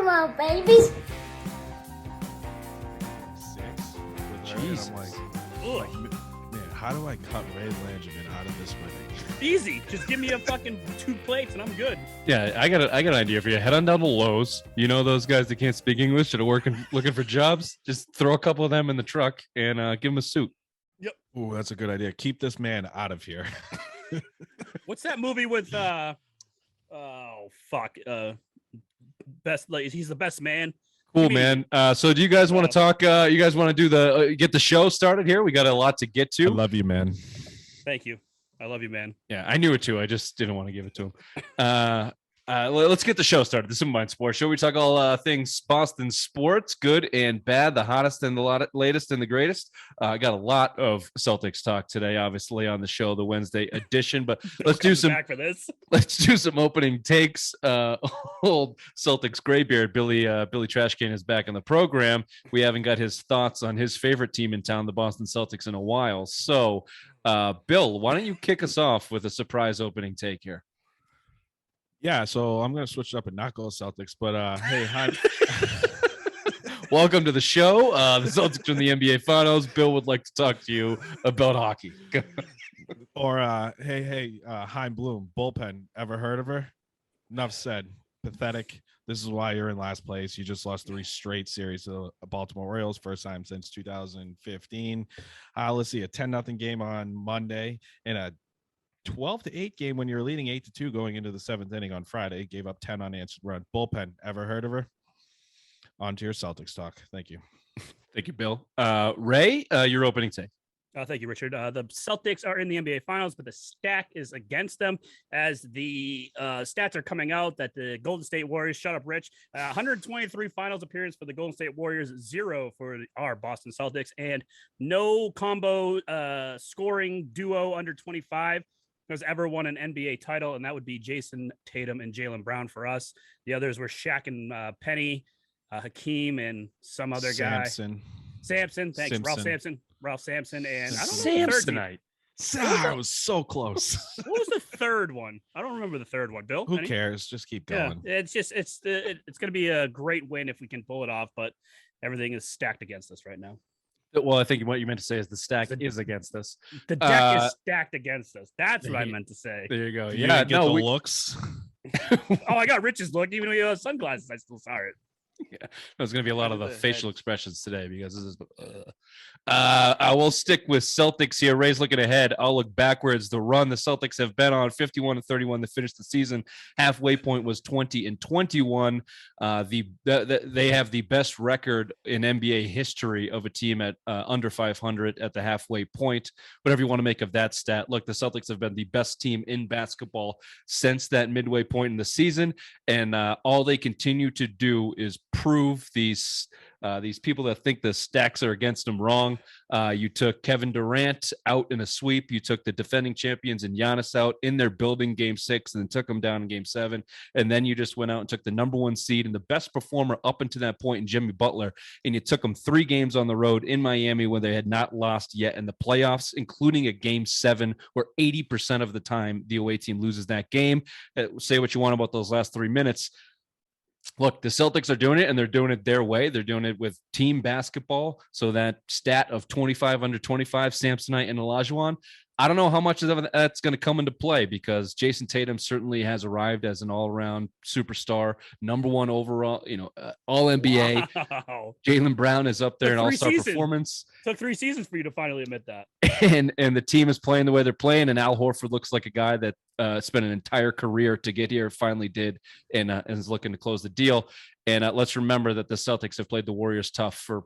on, babies. 6. Jeez. Man, how do I cut Ray Langevin out of this winning? Easy. Just give me a fucking 2 plates and I'm good. Yeah, I got an idea for you. Head on down to Lowe's. You know those guys that can't speak English that are looking for jobs? Just throw a couple of them in the truck and give them a suit. Yep. Ooh, that's a good idea. Keep this man out of here. What's that movie with best, like, he's the best man. Cool, man. So do you guys want to talk? You guys want to do get the show started here? We got a lot to get to. I love you, man. Thank you. I love you, man. Yeah, I knew it too. I just didn't want to give it to him. Let's get the show started. This is Mind Sports Show. We talk all things Boston sports, good and bad, the hottest and the latest and the greatest. I got a lot of Celtics talk today, obviously, on the show, the Wednesday edition. But let's do some back for this. Let's do some opening takes. Old Celtics graybeard Billy Trashcan is back on the program. We haven't got his thoughts on his favorite team in town, the Boston Celtics, in a while. So, Bill, why don't you kick us off with a surprise opening take here? Yeah, so I'm going to switch it up and not go Celtics, but hey, hi. Welcome to the show. The Celtics are in the NBA Finals. Bill would like to talk to you about hockey. Or hey, Hein Bloom, bullpen. Ever heard of her? Enough said. Pathetic. This is why you're in last place. You just lost 3 straight series to the Baltimore Orioles, first time since 2015. Let's see, a 10-0 game on Monday and a 12-8 game when you're leading 8-2 going into the 7th inning on Friday. Gave up 10 unanswered run. Bullpen. Ever heard of her? On to your Celtics talk. Thank you. Thank you, Bill. Ray, your opening take. Thank you, Richard. The Celtics are in the NBA Finals, but the stack is against them as the stats are coming out that the Golden State Warriors, shut up, Rich, 123 Finals appearance for the Golden State Warriors, 0 for our Boston Celtics, and no combo scoring duo under 25 has ever won an NBA title, and that would be Jason Tatum and Jaylen Brown for us. The others were Shaq and Penny, Hakeem, and some other guy. Samson. Thanks, Simpson. Ralph Sampson, and I don't know the third Samsonite. I was so close. What was the third one? I don't remember the third one. Bill, Who cares? Just keep going. Yeah, it's going to be a great win if we can pull it off, but everything is stacked against us right now. Well, I think what you meant to say is the stack is against us. The deck is stacked against us. That's what I meant to say. There you go. You get the looks. Oh, I got Rich's look. Even when he has sunglasses, I still saw it. Yeah, there's going to be a lot of the facial expressions today because this is. I will stick with Celtics here. Ray's looking ahead. I'll look backwards. The run the Celtics have been on 51-31 to finish the season. Halfway point was 20-21. They have the best record in NBA history of a team at under 500 at the halfway point. Whatever you want to make of that stat. Look, the Celtics have been the best team in basketball since that midway point in the season, and all they continue to do is prove these people that think the stacks are against them wrong. You took Kevin Durant out in a sweep. You took the defending champions and Giannis out in their building game 6 and then took them down in game 7. And then you just went out and took the number 1 seed and the best performer up until that point in Jimmy Butler. And you took them 3 games on the road in Miami when they had not lost yet in the playoffs, including a game 7 where 80% of the time the away team loses that game. Say what you want about those last 3 minutes. Look, the Celtics are doing it, and they're doing it their way. They're doing it with team basketball. So that stat of 25 under 25, Samsonite and Olajuwon, I don't know how much of that's going to come into play because Jason Tatum certainly has arrived as an all-around superstar, number 1 overall, all NBA. Wow. Jaylen Brown is up there in all-star performance. Took 3 seasons for you to finally admit that. And the team is playing the way they're playing, and Al Horford looks like a guy that spent an entire career to get here, finally did, and is looking to close the deal. And let's remember that the Celtics have played the Warriors tough for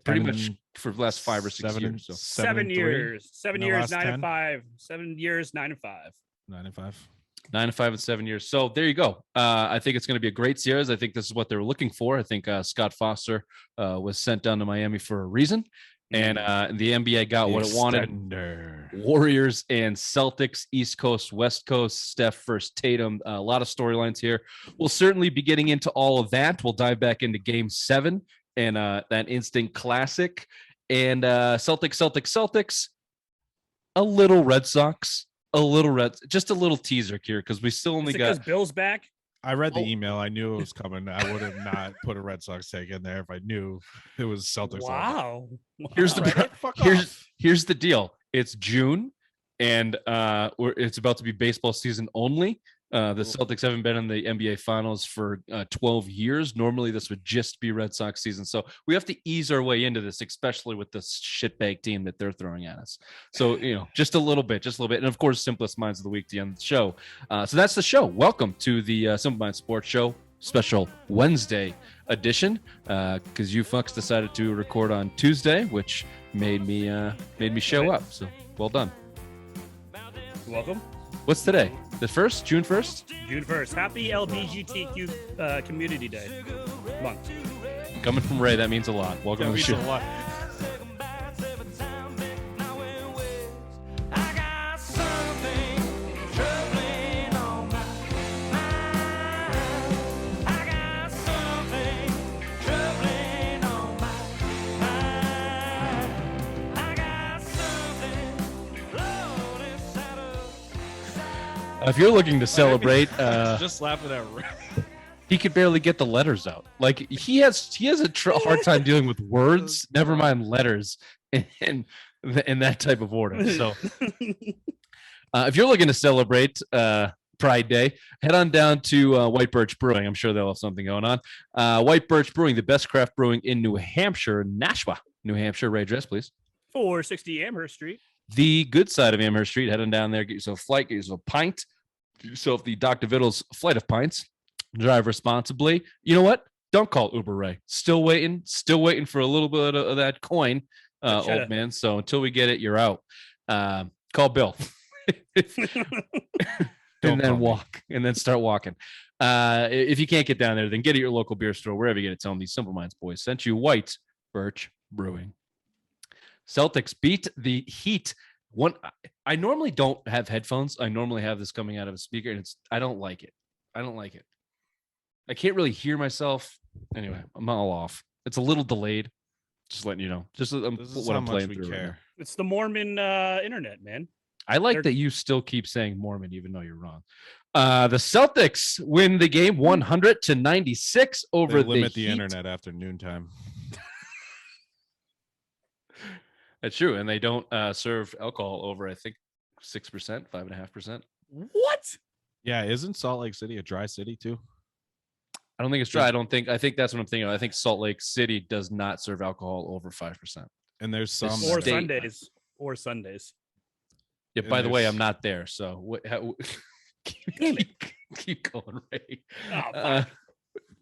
pretty much for the last 5 or 6 years. So 7 years. 7 years, 9-5. 7 years, 9-5. 9-5. 9-5 and 7 years. So there you go. I think it's going to be a great series. I think this is what they were looking for. I think Scott Foster was sent down to Miami for a reason. And the NBA got what it wanted. Warriors and Celtics, East Coast, West Coast, Steph versus Tatum. A lot of storylines here. We'll certainly be getting into all of that. We'll dive back into Game 7 and that instant classic. And Celtics. A little Red Sox. Just a little teaser here because we still only got. Because Bill's back. I read the email. I knew it was coming. I would have not put a Red Sox take in there if I knew it was Celtics. Wow. Here's the Reddit? Fuck here's the deal. It's June, and it's about to be baseball season only. The Celtics haven't been in the NBA Finals for 12 years. Normally, this would just be Red Sox season. So we have to ease our way into this, especially with this shitbag team that they're throwing at us. So, just a little bit. And of course, Simplest Minds of the Week to end the show. So that's the show. Welcome to the Simple Minds Sports Show special Wednesday edition, because you fucks decided to record on Tuesday, which made me show up. So well done. Welcome. What's today? The 1st? June 1st? June 1st. Happy LGBTQ Community Day month. Coming from Ray, that means a lot. Welcome to the show. A lot. If you're looking to celebrate, just laughing at Ray. He could barely get the letters out. Like he has a hard time dealing with words. Never mind letters in that type of order. So, if you're looking to celebrate Pride Day, head on down to White Birch Brewing. I'm sure they'll have something going on. White Birch Brewing, the best craft brewing in New Hampshire, Nashua, New Hampshire. Ray, address, please. 460 Amherst Street. The good side of Amherst Street. Head on down there, get yourself a flight, get yourself a pint, get yourself the Dr. Vittles flight of pints. Drive responsibly. You know what? Don't call Uber Ray. Still waiting for a little bit of that coin, old man. So until we get it, you're out. Call Bill. And then walk, and then start walking. If you can't get down there, then get at your local beer store, wherever you get it. Tell them these Simple Minds boys sent you. White Birch Brewing. Celtics beat the Heat. I normally don't have headphones. I normally have this coming out of a speaker, and I don't like it. I can't really hear myself. Anyway, I'm all off. It's a little delayed. Just letting you know. Just what I'm playing through right now. It's the Mormon internet, man. I like that you still keep saying Mormon, even though you're wrong. The Celtics win the game 100-96 over the limit Heat. the internet after noontime. That's true, and they don't serve alcohol over, I think, 6%, 5.5%. What? Yeah, isn't Salt Lake City a dry city too? I don't think it's dry. I think that's what I'm thinking of. I think Salt Lake City does not serve alcohol over 5%. And there's some or Sundays. Yeah. By the way, I'm not there, so keep going, Ray.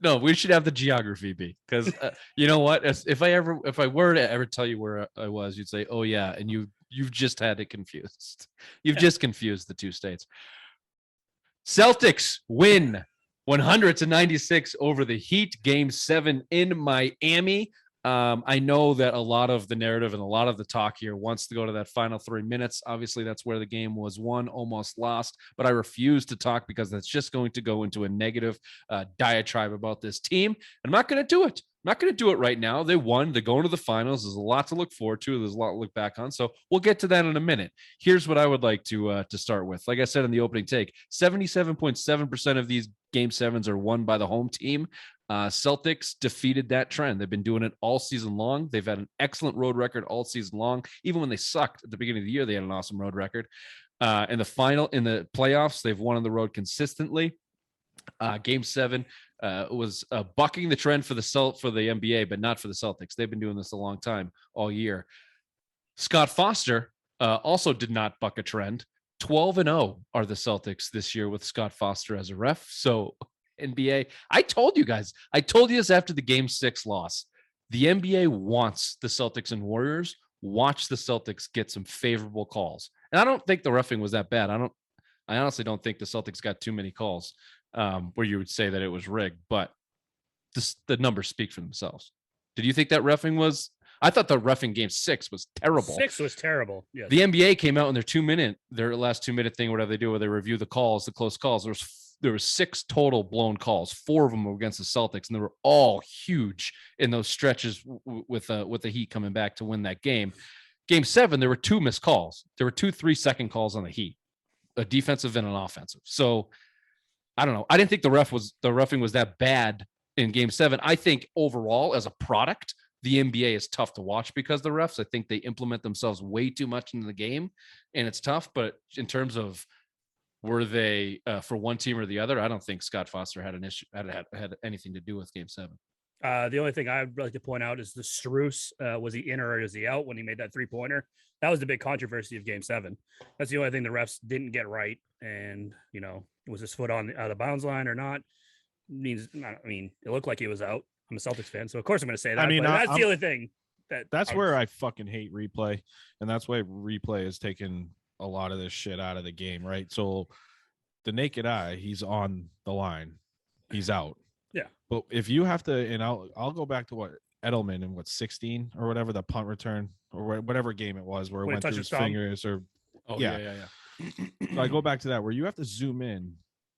No, we should have the geography be, because you know what? If I were to ever tell you where I was, you'd say, "Oh yeah," and you've just had it confused. You've just confused the two states. Celtics win 100-96 over the Heat. Game 7 in Miami. I know that a lot of the narrative and a lot of the talk here wants to go to that final 3 minutes. Obviously, that's where the game was won, almost lost. But I refuse to talk because that's just going to go into a negative diatribe about this team. And I'm not going to do it. I'm not going to do it right now. They won. They're going to the finals. There's a lot to look forward to. There's a lot to look back on. So we'll get to that in a minute. Here's what I would like to start with. Like I said in the opening take, 77.7% of these Game 7s are won by the home team. Celtics defeated that trend. They've been doing it all season long. They've had an excellent road record all season long. Even when they sucked at the beginning of the year, they had an awesome road record. In the playoffs, they've won on the road consistently. Game 7 was bucking the trend for the NBA, but not for the Celtics. They've been doing this a long time, all year. Scott Foster also did not buck a trend. 12-0 are the Celtics this year with Scott Foster as a ref. So NBA, I told you this after the Game 6 loss. The NBA wants the Celtics and Warriors. Watch the Celtics get some favorable calls. And I don't think the reffing was that bad. I honestly don't think the Celtics got too many calls where you would say that it was rigged, but the numbers speak for themselves. Did you think that reffing was? I thought the reffing Game 6 was terrible. 6 was terrible. Yes. The NBA came out in their last 2-minute thing, whatever they do, where they review the calls, the close calls. There was 6 total blown calls. 4 of them were against the Celtics, and they were all huge in those stretches with the Heat coming back to win that game. Game 7, there were 2 missed calls. There were 2 3-second calls on the Heat, a defensive and an offensive. So I don't know. I didn't think the roughing was that bad in Game 7. I think overall, as a product, the NBA is tough to watch because the refs. I think they implement themselves way too much into the game, and it's tough. But in terms of were they for one team or the other, I don't think Scott Foster had an issue had anything to do with Game 7. The only thing I'd like to point out is the Strus. Was he in or is he out when he made that 3-pointer? That was the big controversy of Game 7. That's the only thing the refs didn't get right. And, was his foot on the bounds line or not? It looked like he was out. I'm a Celtics fan, so of course I'm going to say that. That's the only thing. That's where I fucking hate replay. And that's why replay has taken a lot of this shit out of the game, right? So the naked eye, he's on the line. He's out. Yeah. But if you have to, and I'll go back to what Edelman in 16 or whatever, the punt return or whatever game it was where it went through his fingers or yeah. So I go back to that where you have to zoom in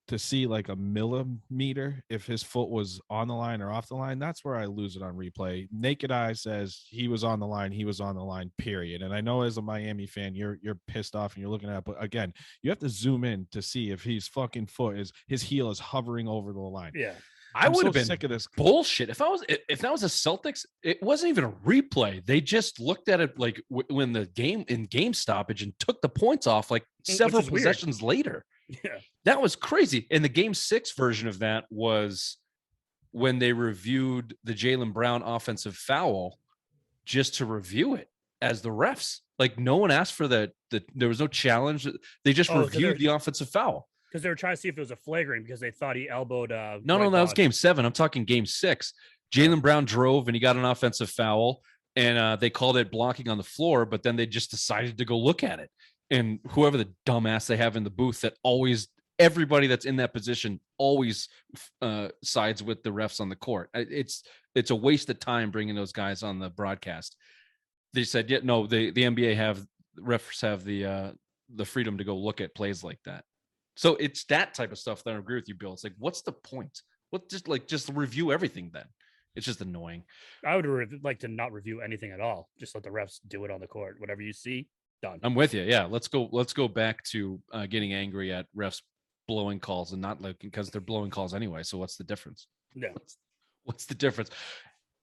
to see like a millimeter if his foot was on the line or off the line. That's where I lose it on replay. Naked eye says he was on the line, period. And I know as a Miami fan, you're pissed off and you're looking at it, but again, you have to zoom in to see if his fucking his heel is hovering over the line. Yeah. I would have been sick of this bullshit. If that was a Celtics, it wasn't even a replay. They just looked at it like when the game stoppage and took the points off like several possessions later. Yeah, that was crazy. And the Game 6 version of that was when they reviewed the Jaylen Brown offensive foul just to review it as the refs. Like no one asked for that. There was no challenge. They just reviewed the offensive foul. Because they were trying to see if it was a flagrant because they thought he elbowed. No, that was Game 7. I'm talking Game 6. Jaylen Brown drove and he got an offensive foul, and they called it blocking on the floor. But then they just decided to go look at it. And whoever the dumbass they have in the booth that everybody that's in that position always sides with the refs on the court. It's a waste of time bringing those guys on the broadcast. They said, yeah, no, the NBA refs have the freedom to go look at plays like that. So it's that type of stuff that I agree with you, Bill. It's like, what's the point? Just review everything then. It's just annoying. I would like to not review anything at all. Just let the refs do it on the court. Whatever you see, done. I'm with you. Yeah, let's go back to getting angry at refs blowing calls and not looking because they're blowing calls anyway. So what's the difference? Yeah. What's the difference?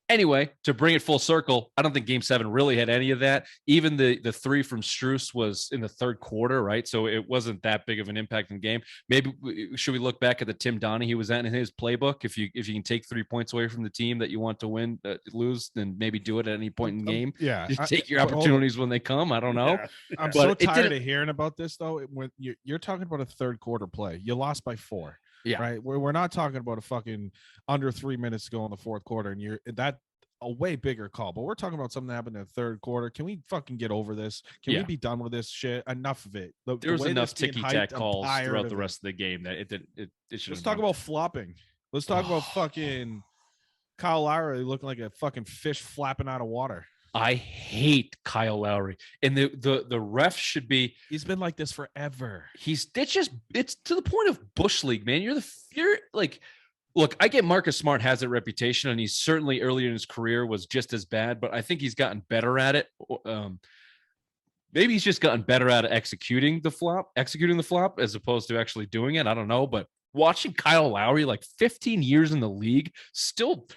Anyway, to bring it full circle, I don't think Game 7 really had any of that. Even the three from Strus was in the third quarter, right? So it wasn't that big of an impact in the game. Maybe should we look back at the Tim Donahue was in his playbook? If you can take 3 points away from the team that you want to lose, then maybe do it at any point in the game. Yeah, just take your opportunities when they come. I don't know. Yeah. I'm so tired of hearing about this though. When you're talking about a third quarter play, you lost by 4. Yeah, right. We're not talking about a fucking under 3 minutes to go in the fourth quarter, and that a way bigger call. But we're talking about something that happened in the third quarter. Can we fucking get over this? Can we be done with this shit? Enough of it. There was enough ticky-tack calls throughout the rest of the game that it should. Let's talk about flopping. Let's talk about fucking Kyle Lowry looking like a fucking fish flapping out of water. I hate Kyle Lowry, and the ref should be. He's been like this forever. It's to the point of Bush League, man. You're like, look, I get Marcus Smart has that reputation, and he's certainly earlier in his career was just as bad, but I think he's gotten better at it. Maybe he's just gotten better at executing the flop as opposed to actually doing it. I don't know, but watching Kyle Lowry, like 15 years in the league, still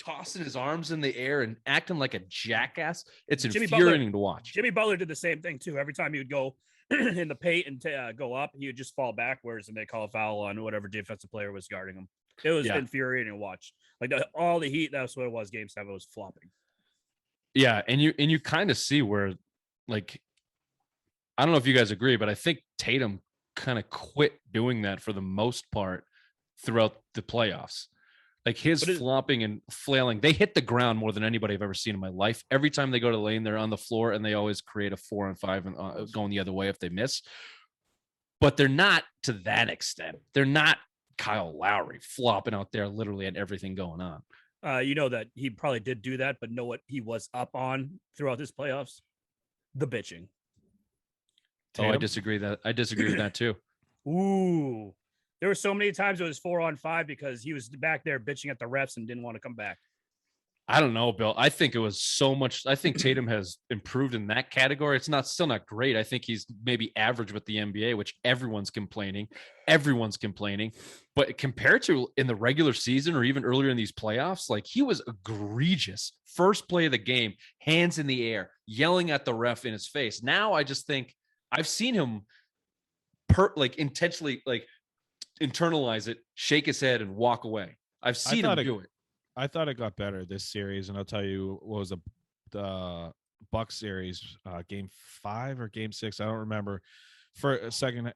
tossing his arms in the air and acting like a jackass. It's infuriating to watch. Jimmy Butler did the same thing too. Every time he would go in the paint and go up, he would just fall backwards and they call a foul on whatever defensive player was guarding him. It was infuriating to watch. Like all the heat, that's what it was. Game 7 was flopping. Yeah, and you kind of see where, like, I don't know if you guys agree, but I think Tatum kind of quit doing that for the most part throughout the playoffs. Like his flopping and flailing, they hit the ground more than anybody I've ever seen in my life. Every time they go to the lane, they're on the floor, and they always create a 4-on-5 and going the other way if they miss. But they're not to that extent. They're not Kyle Lowry flopping out there literally at everything going on. You know that he probably did do that, but know what he was up on throughout this playoffs? The bitching. Tatum? I disagree with that too. Ooh. There were so many times it was 4-on-5 because he was back there bitching at the refs and didn't want to come back. I don't know, Bill. I think it was so much. I think Tatum has improved in that category. It's still not great. I think he's maybe average with the NBA, which everyone's complaining. Everyone's complaining. But compared to in the regular season or even earlier in these playoffs, like he was egregious. First play of the game, hands in the air, yelling at the ref in his face. Now I just think I've seen him intentionally internalize it, shake his head, and walk away. I've seen him do it. I thought it got better this series, and I'll tell you what was the Bucks series, game 5 or game 6. I don't remember. For a second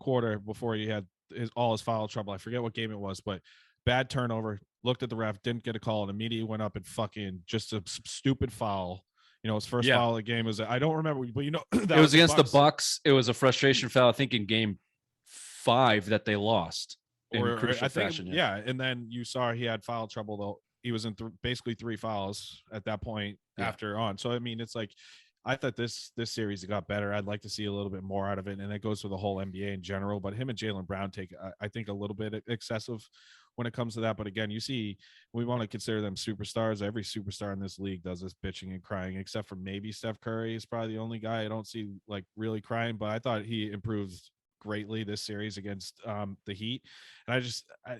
quarter before he had all his foul trouble. I forget what game it was, but bad turnover. Looked at the ref, didn't get a call, and immediately went up and fucking just a stupid foul. His first foul of the game was, I don't remember, but that it was against the Bucks. It was a frustration foul, I think, in game 5 that they lost. In crucial fashion, yeah. And then you saw he had foul trouble, though. He was in basically 3 fouls at that point after on. So, I mean, it's like, I thought this series got better. I'd like to see a little bit more out of it. And it goes for the whole NBA in general. But him and Jaylen Brown take, I think, a little bit excessive when it comes to that. But again, you see, we want to consider them superstars. Every superstar in this league does this bitching and crying, except for maybe Steph Curry is probably the only guy I don't see like really crying. But I thought he improved greatly this series against the Heat. And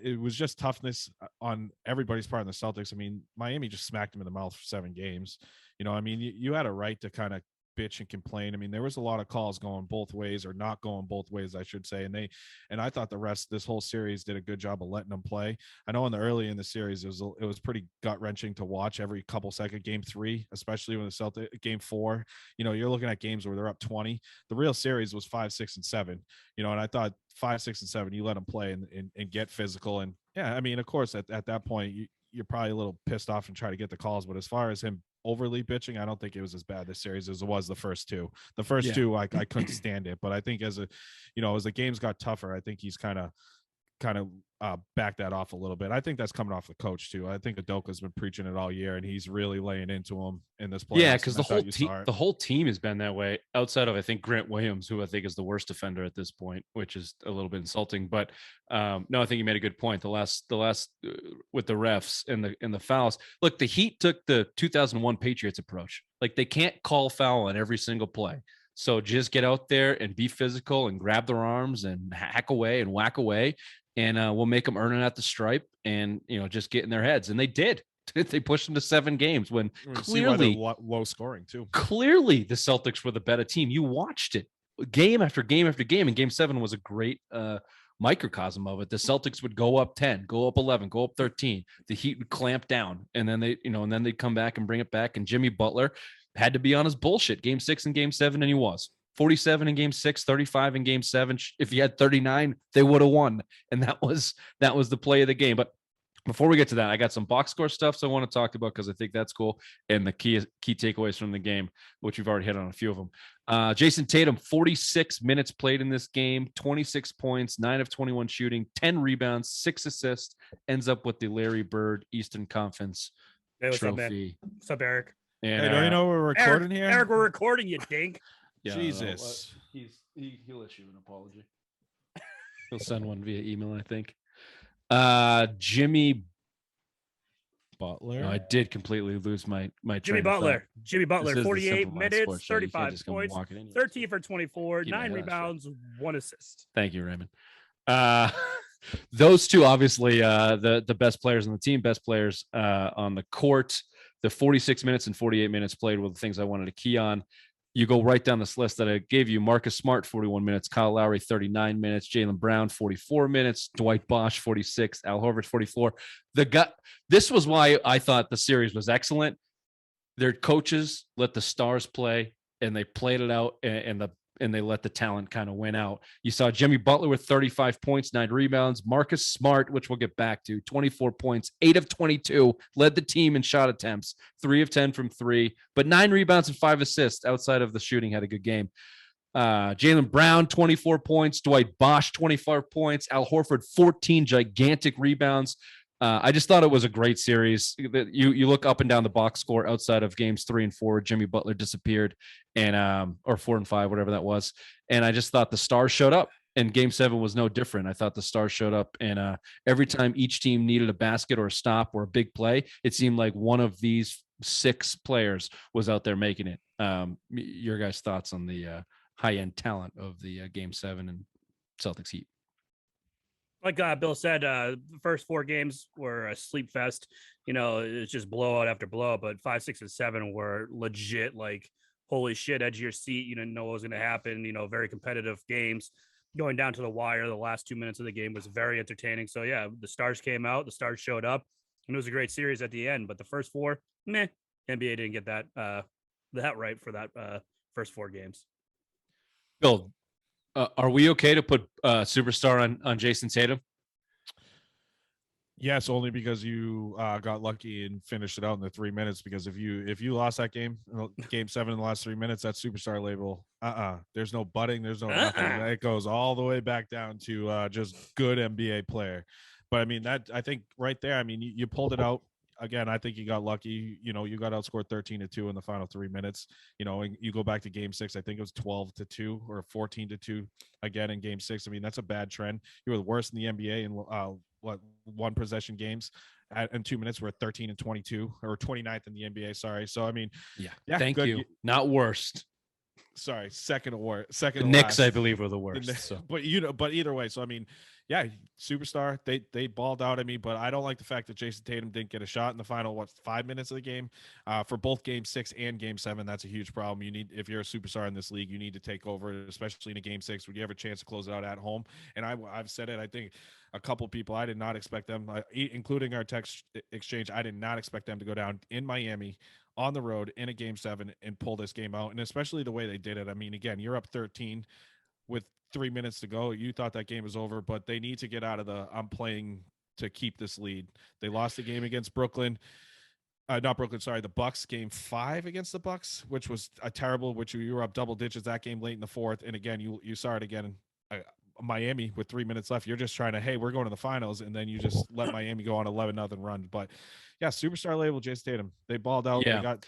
it was just toughness on everybody's part in the Celtics. I mean, Miami just smacked him in the mouth for 7 games. I mean, you had a right to kind of bitch and complain. I mean, there was a lot of calls going both ways, or not going both ways, I should say. And I thought this whole series did a good job of letting them play. I know early in the series, it was pretty gut wrenching to watch every couple seconds. Game 3, especially when the Celtics, game 4, you're looking at games where they're up 20. The real series was 5, 6, and 7. And I thought 5, 6, and 7, you let them play and get physical. And yeah, I mean, of course, at that point, you're probably a little pissed off and try to get the calls. But as far as him overly bitching, I don't think it was as bad this series as it was the first 2. The first 2, I couldn't stand it. But I think as the games got tougher, I think he's kind of back that off a little bit. I think that's coming off the coach too. I think Udoka's been preaching it all year, and he's really laying into him in this play. Yeah, because the whole team has been that way. Outside of, I think, Grant Williams, who I think is the worst defender at this point, which is a little bit insulting. But no, I think you made a good point. The last with the refs and the fouls. Look, the Heat took the 2001 Patriots approach. Like, they can't call foul on every single play. So just get out there and be physical and grab their arms and hack away and whack away. And we'll make them earn it at the stripe and, just get in their heads. And they did. They pushed them to 7 games when clearly low scoring too. Clearly the Celtics were the better team. You watched it game after game after game. And game 7 was a great microcosm of it. The Celtics would go up 10, go up 11, go up 13. The Heat would clamp down, and then they'd come back and bring it back. And Jimmy Butler had to be on his bullshit game 6 and game 7. And he was. 47 in game 6, 35 in game 7. If he had 39, they would have won. And that was the play of the game. But before we get to that, I got some box score stuff I want to talk about because I think that's cool. And the key takeaways from the game, which we've already hit on a few of them. Jason Tatum, 46 minutes played in this game, 26 points, 9 of 21 shooting, 10 rebounds, 6 assists, ends up with the Larry Bird Eastern Conference trophy. What's up, Eric? And, hey, don't you know we're recording here? Eric, we're recording, you dink. Yeah, Jesus. He'll issue an apology. He'll send one via email, I think. Jimmy Butler. No, I did completely lose my Jimmy Butler. Jimmy Butler, 48 minutes, 35 points, 13 for 24, 9 rebounds, 1 assist. Thank you, Raymond. Those two, obviously, the best players on the team, best players on the court. The 46 minutes and 48 minutes played were the things I wanted to key on. You go right down this list that I gave you. Marcus Smart, 41 minutes. Kyle Lowry, 39 minutes. Jaylen Brown, 44 minutes. Dwight Bosch, 46. Al Horford, 44. This was why I thought the series was excellent. Their coaches let the stars play, and they played it out, and they let the talent kind of win out. You saw Jimmy Butler with 35 points, 9 rebounds. Marcus Smart, which we'll get back to, 24 points, 8 of 22, led the team in shot attempts, 3 of 10 from 3, but 9 rebounds and 5 assists outside of the shooting, had a good game. Jaylen Brown, 24 points, Dwight Bosch, 24 points, Al Horford, 14 gigantic rebounds. I just thought it was a great series. You look up and down the box score outside of games 3 and 4, Jimmy Butler disappeared, and or 4 and 5, whatever that was. And I just thought the stars showed up. And Game 7 was no different. I thought the Stars showed up, and every time each team needed a basket or a stop or a big play, it seemed like one of these 6 players was out there making it. Your guys' thoughts on the high-end talent of the Game 7 and Celtics Heat? Like Bill said, the first 4 games were a sleep fest. It's just blowout after blowout, but 5, 6, and 7 were legit, like, holy shit, edge of your seat. You didn't know what was going to happen. Very competitive games. Going down to the wire, the last 2 minutes of the game was very entertaining. So, yeah, the Stars came out, the Stars showed up, and it was a great series at the end. But the first 4, NBA didn't get that right for that first 4 games. Bill, are we okay to put superstar on Jason Tatum? Yes, only because you got lucky and finished it out in the 3 minutes. Because if you lost that game, Game 7 in the last 3 minutes, that superstar label, there's no budding, there's no nothing. It goes all the way back down to just good NBA player. But I mean, that, I think right there, I mean, you pulled it out. Again, I think you got lucky. You got outscored 13-2 in the final 3 minutes. And you go back to Game 6, I think it was 12-2 or 14-2 again in Game 6. I mean, that's a bad trend. You were the worst in the NBA in one possession games in 2 minutes. We're 13-22 or 29th in the NBA. Sorry. So I mean, yeah thank you. Not worst. Sorry, second. The Knicks, I believe, were the worst. So. But either way. So I mean, yeah, superstar. They balled out. I mean, but I don't like the fact that Jason Tatum didn't get a shot in the final 5 minutes of the game. For both Game 6 and Game 7, that's a huge problem. If you're a superstar in this league, you need to take over, especially in a Game 6 when you have a chance to close it out at home. And I've said it. I think a couple people, I did not expect them, including our text exchange. I did not expect them to go down in Miami on the road in a Game 7 and pull this game out. And especially the way they did it. I mean, again, you're up 13 with 3 minutes to go. You thought that game was over, but they need to get out of I'm playing to keep this lead. They lost the game against Brooklyn. Not Brooklyn, sorry, the Bucks, Game 5 against the Bucks, which was a terrible, which you were up double digits that game late in the fourth. And again, you saw it again. Miami with 3 minutes left. You're just trying to, hey, we're going to the finals, and then you just let Miami go on 11-0 run. But yeah, superstar label, Jason Tatum. They balled out. Yeah. They got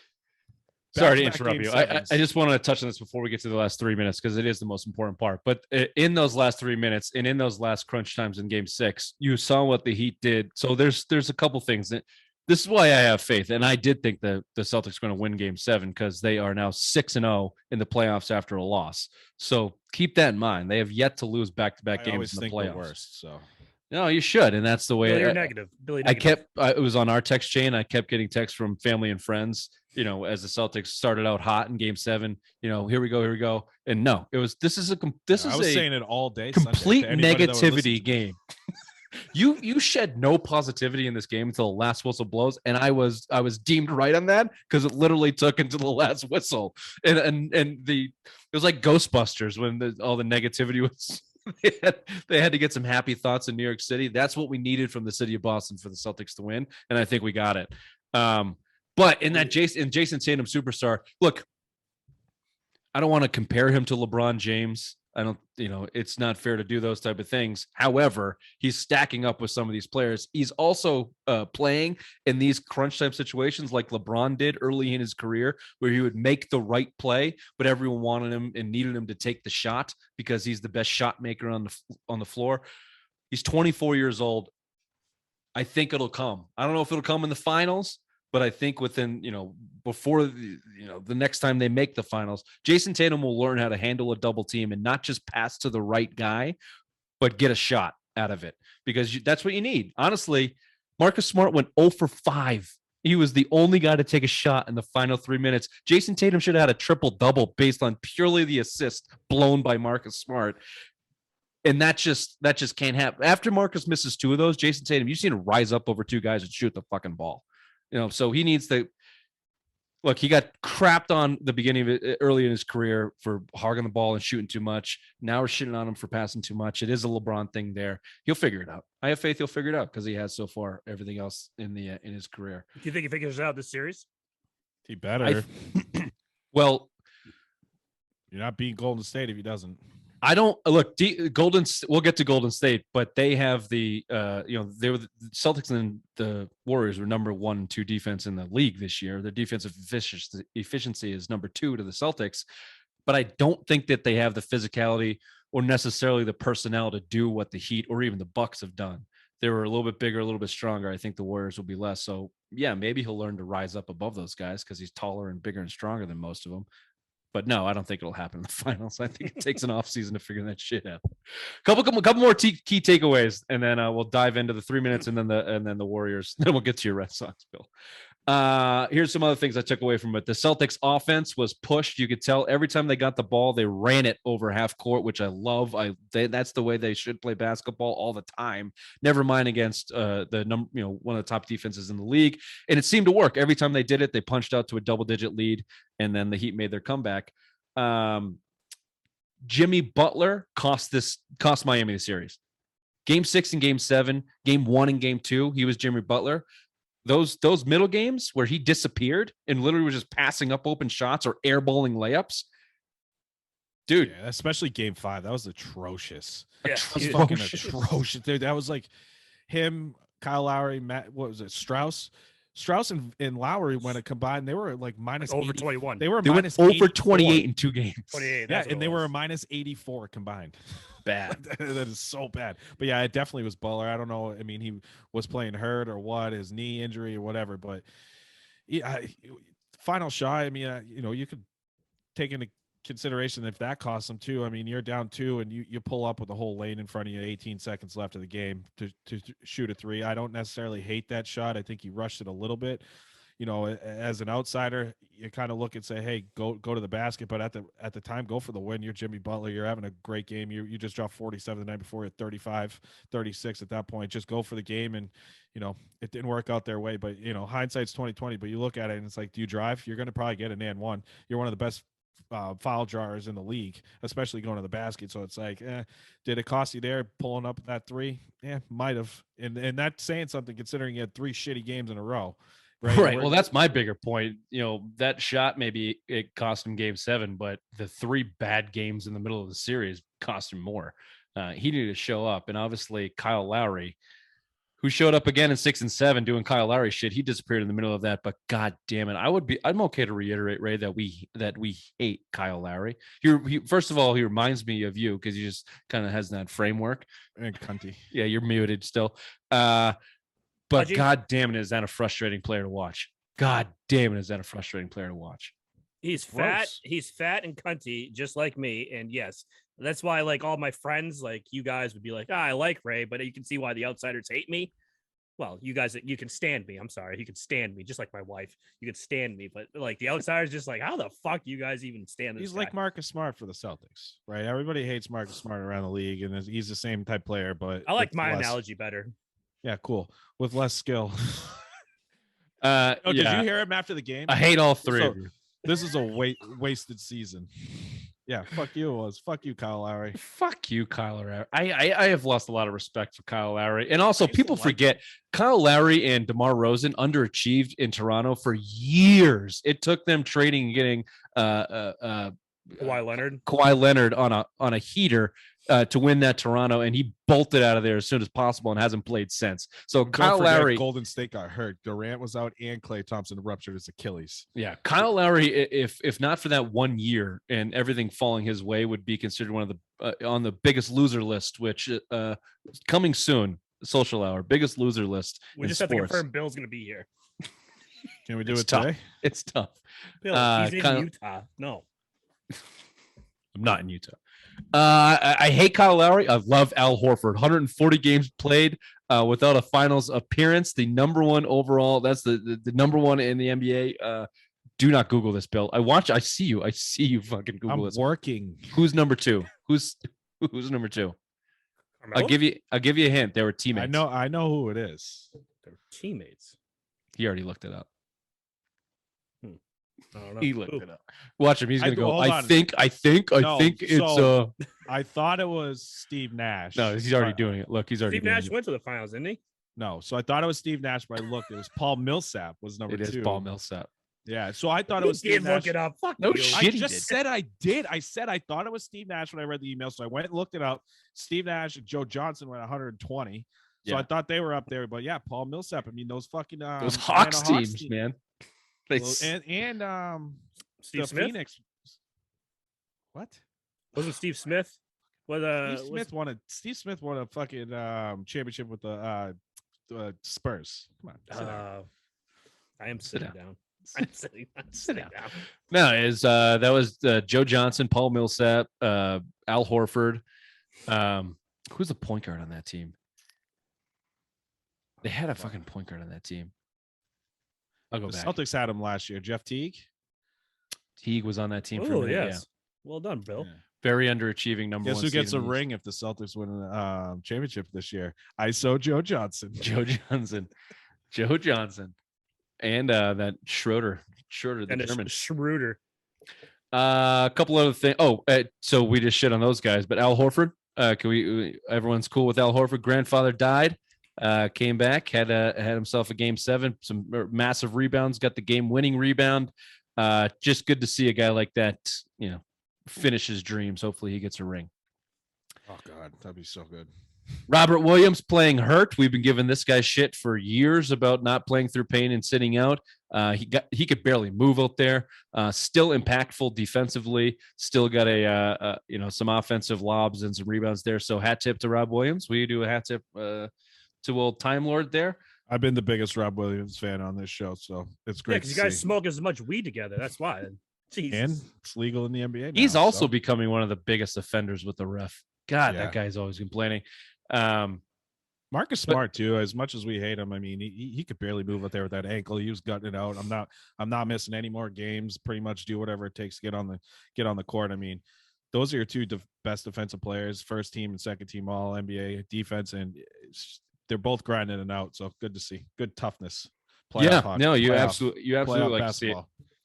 Sorry to interrupt you. I just want to touch on this before we get to the last 3 minutes, because it is the most important part. But in those last 3 minutes and in those last crunch times in Game 6, you saw what the Heat did. So there's a couple things that. This is why I have faith, and I did think that the Celtics are going to win Game 7 because they are now 6-0 in the playoffs after a loss. So keep that in mind. They have yet to lose back-to-back games in the playoffs. The worst, so no, you should, and that's the way. Billy, you're negative. Billy, it was on our text chain. I kept getting texts from family and friends. As the Celtics started out hot in Game 7. Here we go, and no, it was. This is saying it all day. Complete negativity game. You shed no positivity in this game until the last whistle blows, and I was deemed right on that because it literally took until the last whistle, and it was like Ghostbusters when all the negativity was. They had to get some happy thoughts in New York City. That's what we needed from the city of Boston for the Celtics to win, and I think we got it. But in Jason Tatum superstar, look, I don't want to compare him to LeBron James. I don't, it's not fair to do those type of things. However, he's stacking up with some of these players. He's also playing in these crunch time situations like LeBron did early in his career, where he would make the right play, but everyone wanted him and needed him to take the shot because he's the best shot maker on the floor. He's 24 years old. I think it'll come. I don't know if it'll come in the finals, but I think within, before the next time they make the finals, Jason Tatum will learn how to handle a double team and not just pass to the right guy, but get a shot out of it, because that's what you need. Honestly, Marcus Smart went 0 for 5. He was the only guy to take a shot in the final 3 minutes. Jason Tatum should have had a triple-double based on purely the assist blown by Marcus Smart. And that just can't happen. After Marcus misses 2 of those, Jason Tatum, you've seen him rise up over 2 guys and shoot the fucking ball. So he needs to look. He got crapped on the beginning of it early in his career for hogging the ball and shooting too much. Now we're shitting on him for passing too much. It is a LeBron thing there. He'll figure it out. I have faith he'll figure it out because he has so far. Everything else in his career. Do you think he figures it out this series? He better. Well, you're not beating Golden State if he doesn't. I don't look we'll get to Golden State, but they have they were the Celtics and the Warriors were number 1 and 2 defense in the league this year. Their defensive efficiency is number 2 to the Celtics. but I don't think that they have the physicality or necessarily the personnel to do what the Heat or even the Bucks have done. They were a little bit bigger, a little bit stronger. I think the Warriors will be less. So yeah, maybe he'll learn to rise up above those guys because he's taller and bigger and stronger than most of them. But no, I don't think it'll happen in the finals. I think it takes an offseason to figure that shit out. Couple more key takeaways, and then we'll dive into the 3 minutes, and then the Warriors. Then we'll get to your Red Sox, Bill. Here's some other things I took away from it. The Celtics offense was pushed. You could tell every time they got the ball, they ran it over half court, which I love. That's the way they should play basketball all the time. Never mind against one of the top defenses in the league. And it seemed to work. Every time they did it, they punched out to a double-digit lead, and then the Heat made their comeback. Jimmy Butler cost Miami the series. Game 6 and Game 7, Game 1 and Game 2, he was Jimmy Butler. Those middle games where he disappeared and literally was just passing up open shots or airballing layups. Dude, yeah, especially Game 5, that was atrocious. Yeah, Fucking atrocious, dude. That was like him, Kyle Lowry, Matt. What was it? Strauss and Lowry, when it combined, they were like minus over 80. 21. They were they minus went over 84. 28 in 2 games. 28. Yeah, and they were a minus 84 combined. Bad. That is so bad. But yeah, it definitely was Butler. I don't know. I mean, he was playing hurt or what, his knee injury or whatever. But yeah, final shot. I mean, you could take into consideration if that costs them too. I mean, you're down 2 and you pull up with the whole lane in front of you, 18 seconds left of the game to shoot a 3. I don't necessarily hate that shot. I think he rushed it a little bit. As an outsider, you kind of look and say, hey, go to the basket. But at the time, go for the win. You're Jimmy Butler. You're having a great game. You just dropped 47 the night before. You're 35, 36 at that point. Just go for the game. And, it didn't work out their way. But, hindsight's 20/20. But you look at it and it's like, do you drive? You're going to probably get an and one. You're one of the best foul drawers in the league, especially going to the basket. So it's like, did it cost you there pulling up that 3? Yeah, might have. And that's saying something considering you had 3 shitty games in a row. Right. Well, that's my bigger point. That shot, maybe it cost him Game 7, but the 3 bad games in the middle of the series cost him more. He needed to show up. And obviously Kyle Lowry, who showed up again in 6 and 7 doing Kyle Lowry shit, he disappeared in the middle of that. But God damn it, I'm okay to reiterate, Ray, that we hate Kyle Lowry. First of all, he reminds me of you because he just kind of has that framework. And cunty. Yeah, you're muted still. But God damn it, is that a frustrating player to watch? God damn it, is that a frustrating player to watch? He's fat. He's fat and cunty, just like me. And yes, that's why, like, all my friends, like you guys, would be like, I like Ray, but you can see why the outsiders hate me. Well, you guys, you can stand me. I'm sorry, you can stand me, just like my wife. You could stand me, but like the outsiders, just like, how the fuck you guys even stand this? He's guy? like Marcus Smart for the Celtics, right? Everybody hates Marcus Smart around the league, and he's the same type player. But I like my analogy better. Yeah, cool. With less skill. Did you hear him after the game? I hate all 3 of you. This is a wasted season. Yeah, fuck you. It was. Fuck you, Kyle Lowry. Fuck you, Kyle Lowry. I have lost a lot of respect for Kyle Lowry. And also, people forget Kyle Lowry and DeMar DeRozan underachieved in Toronto for years. It took them trading and getting Kawhi Leonard on a heater to win that Toronto, and he bolted out of there as soon as possible and hasn't played since. So Kyle Lowry, Golden State got hurt. Durant was out, and Klay Thompson ruptured his Achilles. Yeah, Kyle Lowry, if not for that 1 year and everything falling his way, would be considered one of the on the biggest loser list, which coming soon. Social Hour, biggest loser list. We just have to confirm Bill's going to be here. Can we do it today? It's tough. Bill, he's in Utah. No, I'm not in Utah. I hate Kyle Lowry. I love Al Horford. 140 games played without a finals appearance. The number 1 overall. That's the number 1 in the NBA. Do not Google this, Bill. I see you. I see you fucking Google this. I'm working. Who's number 2? Who's number 2? Carmelo? I'll give you a hint. They were teammates. I know who it is. They're teammates. He already looked it up. I don't know. He looked it up. Watch him. He's gonna go. I think I thought it was Steve Nash. No, he's already doing it. Look, he's already. Steve Nash went to the finals, didn't he? No, so I thought it was Steve Nash, but I looked. It was Paul Millsap. Was number 2. It is Paul Millsap. Yeah, so I thought it was Steve Nash. Look it up. Fuck no you. shit. I just said I did. I said I thought it was Steve Nash when I read the email, so I went and looked it up. Steve Nash and Joe Johnson went 120. So I thought they were up there, but yeah, Paul Millsap. I mean, those fucking those Hawks teams, man. And Steve Smith? Phoenix. What? Wasn't Steve Smith? Steve Smith won a fucking championship with the Spurs. Come on, sit down. I am sitting down. I'm sitting down. No, that was Joe Johnson, Paul Millsap, Al Horford. Who's the point guard on that team? They had a fucking point guard on that team. I'll go back. Celtics had him last year. Jeff Teague. Teague was on that team for a minute. Yes. Yeah. Well done, Bill. Yeah. Very underachieving number Guess one. who gets a seed in the ring if the Celtics win a championship this year? ISO Joe Johnson. Joe Johnson, and that Schroeder, the German. Schroeder. A couple other things. So we just shit on those guys, but Al Horford. Everyone's cool with Al Horford. Grandfather died. Came back. Had himself a game 7. Some massive rebounds. Got the game-winning rebound. Just good to see a guy like that. Finish his dreams. Hopefully he gets a ring. Oh God, that'd be so good. Robert Williams playing hurt. We've been giving this guy shit for years about not playing through pain and sitting out. He could barely move out there. Still impactful defensively. Still got some offensive lobs and some rebounds there. So hat tip to Rob Williams. Will you do a hat tip to old Time Lord there? I've been the biggest Rob Williams fan on this show, so it's great. Yeah, because you guys smoke as much weed together. That's why. Jesus. And it's legal in the NBA now. He's also becoming one of the biggest offenders with the ref. God, Yeah. That guy's always complaining. Marcus Smart too. As much as we hate him, I mean, he could barely move out there with that ankle. He was gutting it out. I'm not missing any more games. Pretty much do whatever it takes to get on the court. I mean, those are your two best defensive players, first team and second team All NBA defense, and they're both grinding it out. So good to see. Good toughness. You absolutely like to see it.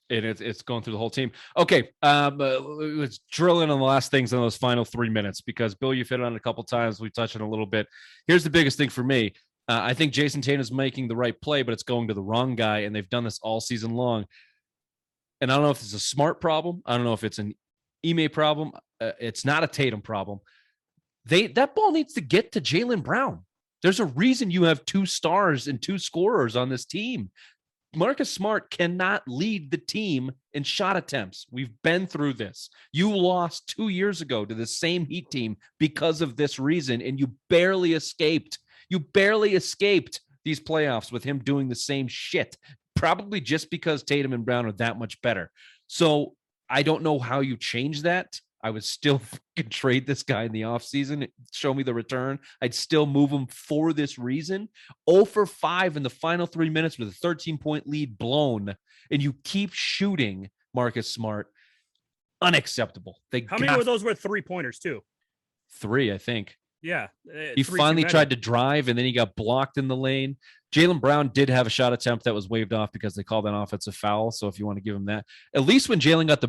And it's going through the whole team. Okay, let's drill in on the last things in those final 3 minutes, because Bill, you've hit on it a couple times. We touched on it a little bit. Here's the biggest thing for me. I think Jason Tatum's making the right play, but it's going to the wrong guy, and they've done this all season long. And I don't know if it's a Smart problem. I don't know if it's an Ime problem. It's not a Tatum problem. That ball needs to get to Jaylen Brown. There's a reason you have 2 stars and 2 scorers on this team. Marcus Smart cannot lead the team in shot attempts. We've been through this. You lost 2 years ago to the same Heat team because of this reason, and you barely escaped. You barely escaped these playoffs with him doing the same shit, probably just because Tatum and Brown are that much better. So I don't know how you change that. I would still fucking trade this guy in the offseason. Show me the return. I'd still move him for this reason. 0 for 5 in the final 3 minutes with a 13-point lead blown, and you keep shooting Marcus Smart. Unacceptable. How many of those were 3-pointers too? 3, I think. Yeah. He finally tried to drive, and then he got blocked in the lane. Jaylen Brown did have a shot attempt that was waved off because they called an offensive foul. So if you want to give him that, at least when Jaylen Brown got the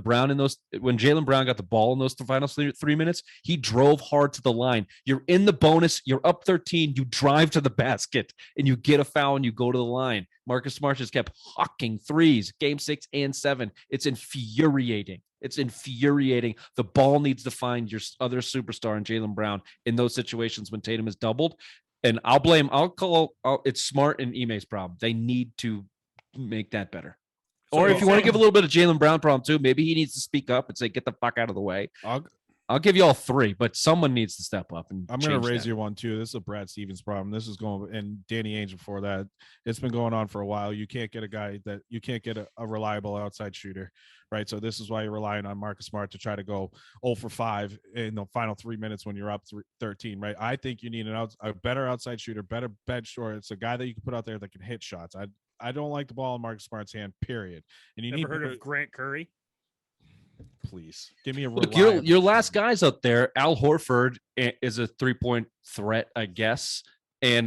ball in those final 3 minutes, he drove hard to the line. You're in the bonus. You're up 13. You drive to the basket and you get a foul and you go to the line. Marcus Smart just kept hawking threes, game 6 and 7. It's infuriating. The ball needs to find your other superstar in Jaylen Brown in those situations when Tatum is doubled. And it's Smart and Ime's problem. They need to make that better. Or if you want to give a little bit of Jaylen Brown problem too, maybe he needs to speak up and say, get the fuck out of the way. I'll give you all 3, but someone needs to step up. And I'm going to raise your one too. This is a Brad Stevens problem. This is going, and Danny Ainge before that. It's been going on for a while. You can't get a reliable outside shooter, right? So this is why you're relying on Marcus Smart to try to go 0 for 5 in the final 3 minutes when you're up 13, right? I think you need a better outside shooter, better bench, or it's a guy that you can put out there that can hit shots. I don't like the ball in Marcus Smart's hand, period. And you heard of Grant Curry? Please give me a look. Your last guys out there. Al Horford is a 3-point threat, I guess, and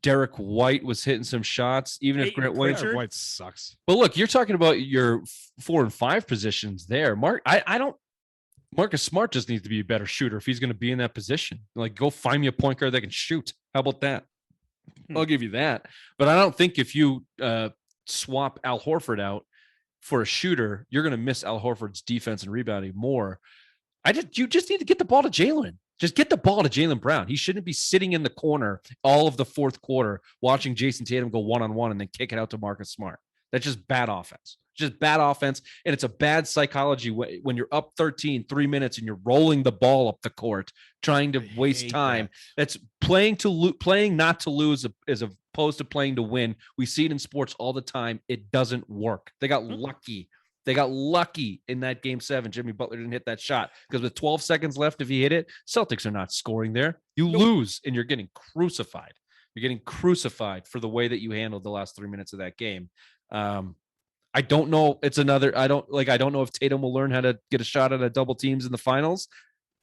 Derek White was hitting some shots. Even if Grant White sucks, but look, you're talking about your 4 and 5 positions there, Mark. Marcus Smart just needs to be a better shooter if he's going to be in that position. Like, go find me a point guard that can shoot. How about that? I'll give you that. But I don't think if you swap Al Horford out for a shooter, you're going to miss Al Horford's defense and rebounding more. You just need to get the ball to Jaylen. Just get the ball to Jaylen Brown. He shouldn't be sitting in the corner all of the fourth quarter watching Jason Tatum go one-on-one and then kick it out to Marcus Smart. That's just bad offense. just bad offense. And it's a bad psychology when you're up 13, 3 minutes, and you're rolling the ball up the court, trying to waste time. That's playing not to lose as opposed to playing to win. We see it in sports all the time. It doesn't work. They got lucky. They got lucky in that game 7. Jimmy Butler didn't hit that shot because with 12 seconds left, if he hit it, Celtics are not scoring there. You lose and you're getting crucified. You're getting crucified for the way that you handled the last 3 minutes of that game. I don't know. I don't know if Tatum will learn how to get a shot at a double teams in the finals.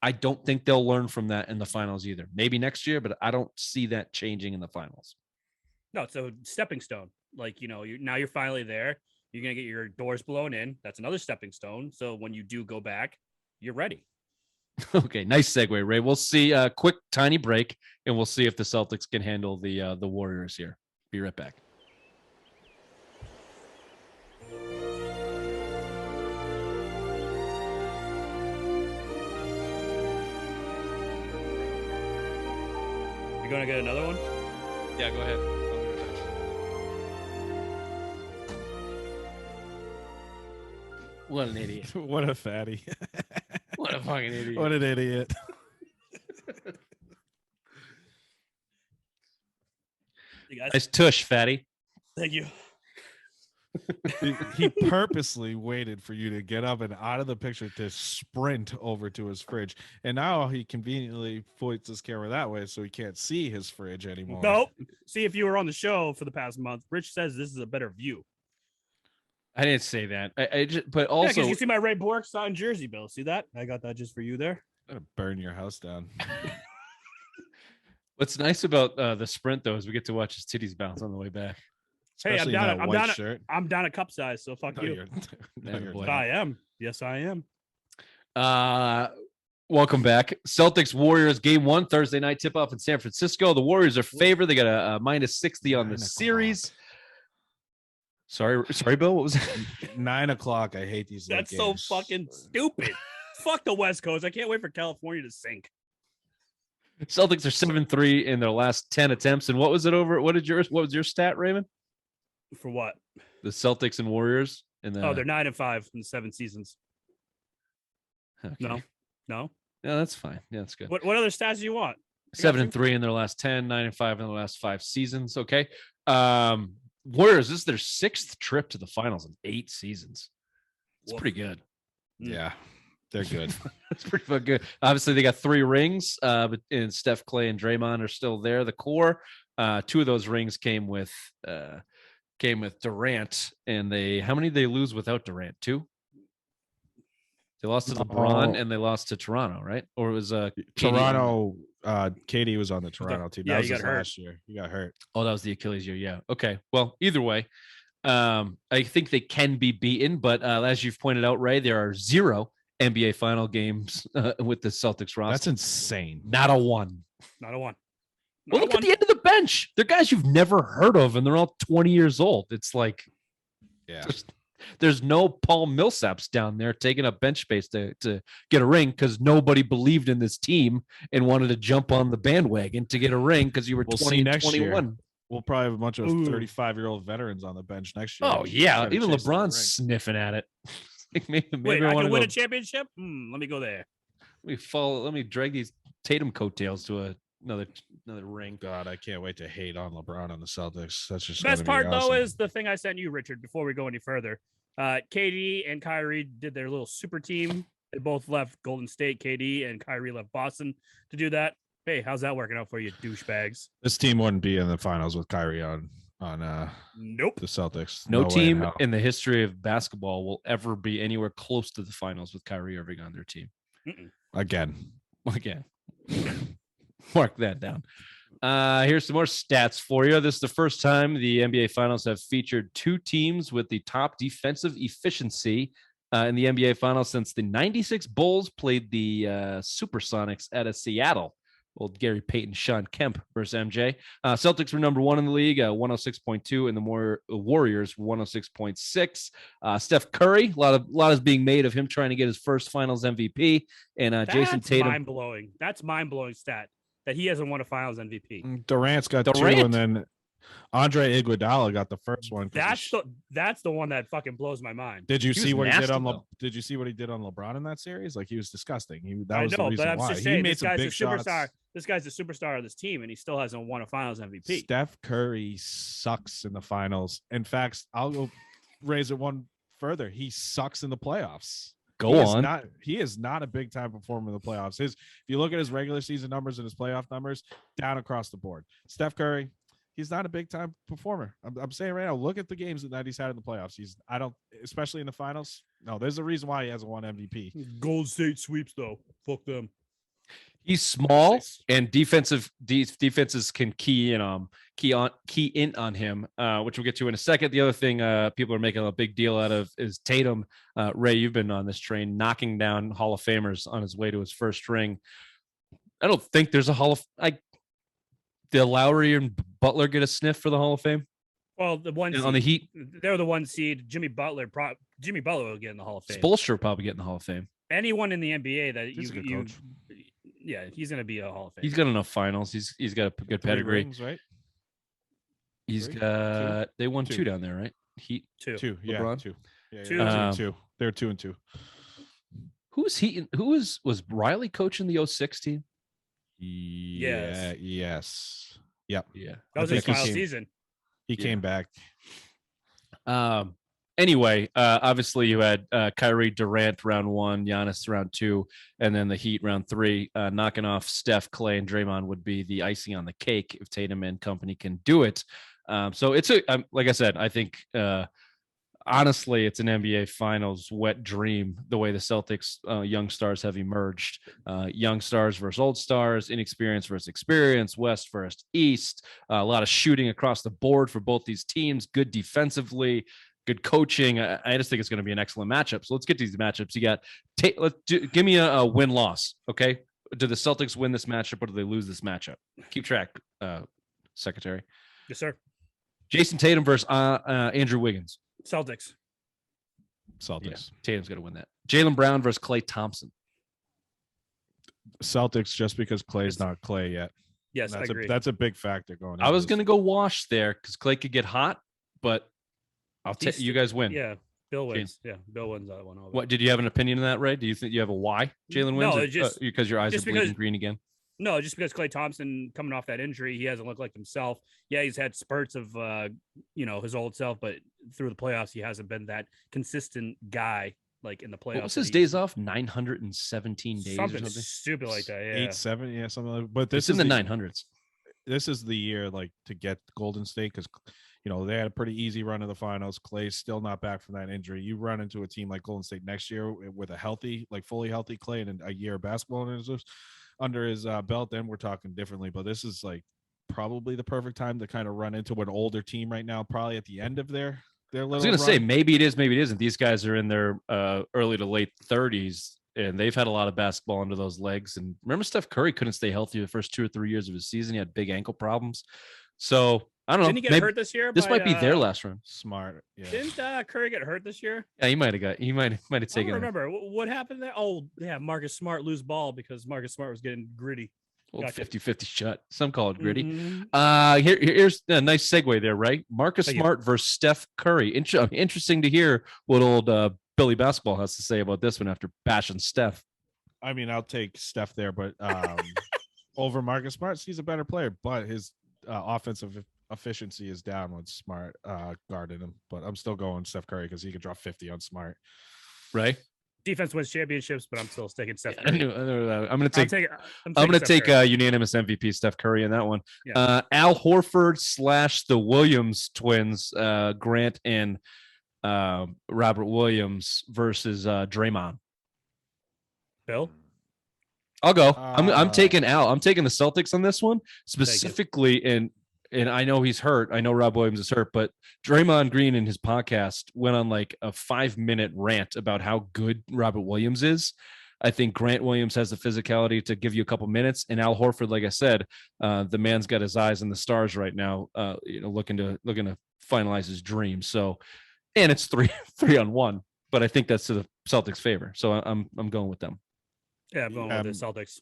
I don't think they'll learn from that in the finals either. Maybe next year, but I don't see that changing in the finals. No, it's a stepping stone. Like, now you're finally there. You're going to get your doors blown in. That's another stepping stone. So when you do go back, you're ready. Okay, nice segue, Ray. We'll see a quick, tiny break, and we'll see if the Celtics can handle the Warriors here. Be right back. You going to get another one? Yeah, go ahead. What an idiot. What a fatty. What a fucking idiot. What an idiot. Nice tush, fatty. Thank you. He purposely waited for you to get up and out of the picture to sprint over to his fridge. And now he conveniently points his camera that way so he can't see his fridge anymore. Nope. See, if you were on the show for the past month, Rich says this is a better view. I didn't say that. But also, because you see my Ray Bork signed jersey, Bill. See that? I got that just for you there. I'm gonna burn your house down. What's nice about the sprint though is we get to watch his titties bounce on the way back. Especially I'm down at cup size, so fuck you. I am. Yes, I am. Welcome back. Celtics Warriors game 1 Thursday night tip off in San Francisco. The Warriors are favored. They got a -60 on the series. Sorry, Bill. What was that? 9 o'clock. I hate these. That's so fucking stupid. Fuck the West Coast. I can't wait for California to sink. Celtics are 7-3 in their last 10 attempts. And what was it over? What was your stat, Raymond? For what? The Celtics and Warriors. They're 9-5 in 7 seasons. Okay. No. Yeah, that's fine. Yeah, that's good. What other stats do you want? 7-3 in their last 10, 9-5 in the last 5 seasons. Okay. Warriors, this is their 6th trip to the finals in 8 seasons. It's pretty good. Yeah, they're good. It's pretty fucking good. Obviously, they got 3 rings, but Steph, Clay, and Draymond are still there. The core, 2 of those rings came with Durant, and how many did they lose without Durant? 2. They lost to LeBron and they lost to Toronto, right? Or it was Toronto. KD was on the Toronto team. Yeah, that was last year. He got hurt. Oh, that was the Achilles year. Yeah. Okay. Well, either way, I think they can be beaten. But as you've pointed out, Ray, there are 0 NBA final games with the Celtics roster. That's insane. Not a one. Well, look at the end of the bench. They're guys you've never heard of, and they're all 20 years old. It's like, yeah. There's no Paul Millsaps down there taking up bench space to get a ring because nobody believed in this team and wanted to jump on the bandwagon to get a ring because you were 20 and 21. Year. We'll probably have a bunch of 35-year-old veterans on the bench next year. Oh, yeah. Even LeBron's sniffing at it. maybe Wait, I can win a championship? Let me go there. Let me drag these Tatum coattails to another ring. God, I can't wait to hate on LeBron on the Celtics. That's just best part awesome. though is the thing I sent you, Richard, before we go any further. KD and Kyrie did their little super team. They both left Golden State. KD and Kyrie left Boston to do that. Hey, how's that working out for you, douchebags? This team wouldn't be in the finals with Kyrie on nope. the Celtics. No team in the history of basketball will ever be anywhere close to the finals with Kyrie Irving on their team. Again. Mark that down. Here's some more stats for you. This is the first time the NBA Finals have featured 2 teams with the top defensive efficiency in the NBA Finals since the 96 Bulls played the Supersonics out of Seattle. Old Gary Payton, Sean Kemp versus MJ. Celtics were number 1 in the league, 106.2, and the Warriors 106.6. Steph Curry, a lot is being made of him trying to get his first Finals MVP, and Jason Tatum. Mind blowing. That's mind blowing stat that he hasn't won a Finals MVP. Durant's got 2, and then Andre Iguodala got the first one. That's the one that fucking blows my mind. Did you see what he did on though. Did you see what he did on LeBron in that series? Like, he was disgusting. I Was know, the reason but I'm why just saying, he made this some guy's big a superstar. shots. This guy's the superstar of this team, and he still hasn't won a Finals MVP. Steph Curry sucks in the finals. In fact, I'll go raise it one further. He sucks in the playoffs. He is not a big time performer in the playoffs. If you look at his regular season numbers and his playoff numbers, down across the board. Steph Curry, he's not a big time performer. I'm saying right now, look at the games that he's had in the playoffs. Especially in the finals. No, there's a reason why he hasn't won MVP. Golden State sweeps though. Fuck them. He's small, and defenses can key in on him, which we'll get to in a second. The other thing people are making a big deal out of is Tatum. Ray, you've been on this train, knocking down Hall of Famers on his way to his first ring. I don't think there's a Did Lowry and Butler get a sniff for the Hall of Fame? Well, the one on the Heat, they're the one seed. Jimmy Butler will get in the Hall of Fame. Spoelstra will probably get in the Hall of Fame. Anyone in the NBA that he's a good coach. Yeah, he's going to be a Hall of Fame. He's got enough finals. He's got a good pedigree. Rings, right? They won two down there, right? Heat two. Yeah, LeBron? two. Yeah, Two. Two. They're 2-2. Was Riley coaching the 06 team? Yeah. Yes. Yep. Yeah. That was his final season. He came back. Anyway, obviously you had Kyrie, Durant round 1, Giannis round 2, and then the Heat round 3. Knocking off Steph, Clay, and Draymond would be the icing on the cake if Tatum and company can do it. So it's like I said, I think honestly it's an NBA Finals wet dream the way the Celtics young stars have emerged. Young stars versus old stars, inexperience versus experience, West versus East. A lot of shooting across the board for both these teams. Good defensively. Good coaching. I just think it's going to be an excellent matchup. So let's get to these matchups. You got, give me a win-loss, okay? Do the Celtics win this matchup or do they lose this matchup? Keep track, Secretary. Yes, sir. Jason Tatum versus Andrew Wiggins. Celtics. Yeah, Tatum's going to win that. Jaylen Brown versus Klay Thompson. Celtics, just because Clay's not Clay yet. Yes, I agree. That's a big factor going on. I was going to go wash there because Clay could get hot, but I'll take you guys win. Yeah, Bill wins. Yeah, Bill wins that one. What did you have an opinion on that, Ray? Do you think you have a why Jalen wins? No, just because your eyes are bleeding green again. No, just because Klay Thompson coming off that injury, he hasn't looked like himself. Yeah, he's had spurts of his old self, but through the playoffs, he hasn't been that consistent guy like in the playoffs. What was his days off? 917 days something or something stupid like that. Yeah, 8-7, yeah, something like that. But this is in the 900s. This is the year like to get Golden State because they had a pretty easy run of the finals. Clay's still not back from that injury. You run into a team like Golden State next year with a fully healthy Clay and a year of basketball under his belt, then we're talking differently. But this is like probably the perfect time to kind of run into an older team right now, probably at the end of their little. I was going to say maybe it is, maybe it isn't. These guys are in their early to late 30s, and they've had a lot of basketball under those legs. And remember, Steph Curry couldn't stay healthy the first 2 or 3 years of his season. He had big ankle problems. So I don't know. Didn't he get hurt this year? This might be their last run. Smart. Yeah. Didn't Curry get hurt this year? Yeah, he might have taken. I don't remember what happened there. Oh, yeah, Marcus Smart lose ball because Marcus Smart was getting gritty. Old 50-50 shot. Some call it gritty. Mm-hmm. Here's a nice segue there, right? Marcus Smart versus Steph Curry. Interesting to hear what old Billy Basketball has to say about this one after bashing Steph. I mean, I'll take Steph there, but over Marcus Smart, he's a better player, but his offensive efficiency is down when Smart guarded him. But I'm still going Steph Curry because he could drop 50 on Smart. Right? Defense wins championships, but I'm still taking Steph Curry. I knew that. I'm going to take a unanimous MVP Steph Curry in that one. Yeah. Al Horford / the Williams twins, Grant and Robert Williams versus Draymond. Bill? I'll go. I'm taking Al. I'm taking the Celtics on this one specifically, and I know he's hurt. I know Rob Williams is hurt, but Draymond Green in his podcast went on like a 5-minute rant about how good Robert Williams is. I think Grant Williams has the physicality to give you a couple minutes, and Al Horford, like I said, the man's got his eyes on the stars right now, looking to finalize his dream. So, and it's 3-on-1, but I think that's to the Celtics' favor. So I'm going with them. Yeah, I'm going with the Celtics.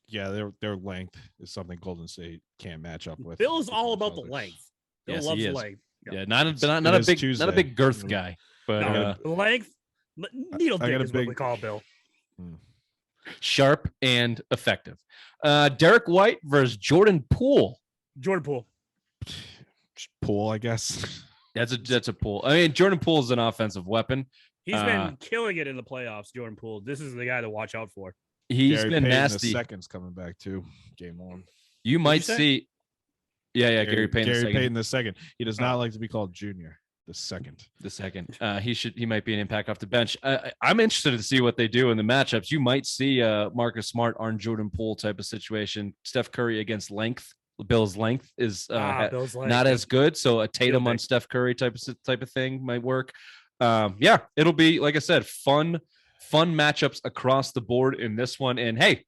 Yeah, their length is something Golden State can't match up with. Bill is all about the length. Bill Yes, loves he is. length. Yeah, not It a is big Tuesday. girth guy, but No, length. Needle I dick got a is what big- we call Bill. sharp and effective. Derek White versus Jordan Poole. Jordan Poole. Pool, I guess. That's a Poole. I mean, Jordan Poole is an offensive weapon. He's been killing it in the playoffs, Jordan Poole. This is the guy to watch out for. He's Gary been Payton nasty. The second's coming back too. Game 1. You might say? see. Yeah, Gary Payton. Gary the second. Payton the second. He does not like to be called Junior. The second. He might be an impact off the bench. I'm interested to see what they do in the matchups. You might see Marcus Smart on Jordan Poole type of situation. Steph Curry against length. Bill's length is Bill's length. not as good. So a Tatum on dick. Steph Curry type of thing might work. Yeah, it'll be, like I said, fun matchups across the board in this one. And hey,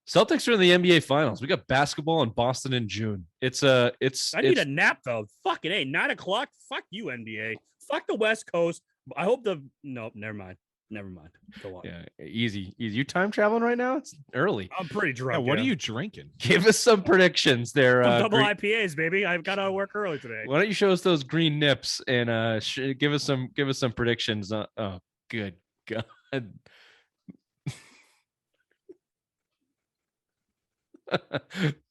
Celtics are in the NBA Finals. We got basketball in Boston in June. I need a nap though. Fuck it, 9:00. Fuck you, NBA. Fuck the West Coast. I hope no, never mind. Go on. Yeah, easy. You time traveling right now? It's early. I'm pretty drunk. Yeah, what are you drinking? Give us some predictions there. Double IPAs, baby. I've got to work early today. Why don't you show us those green nips and give us some predictions? Oh, good God.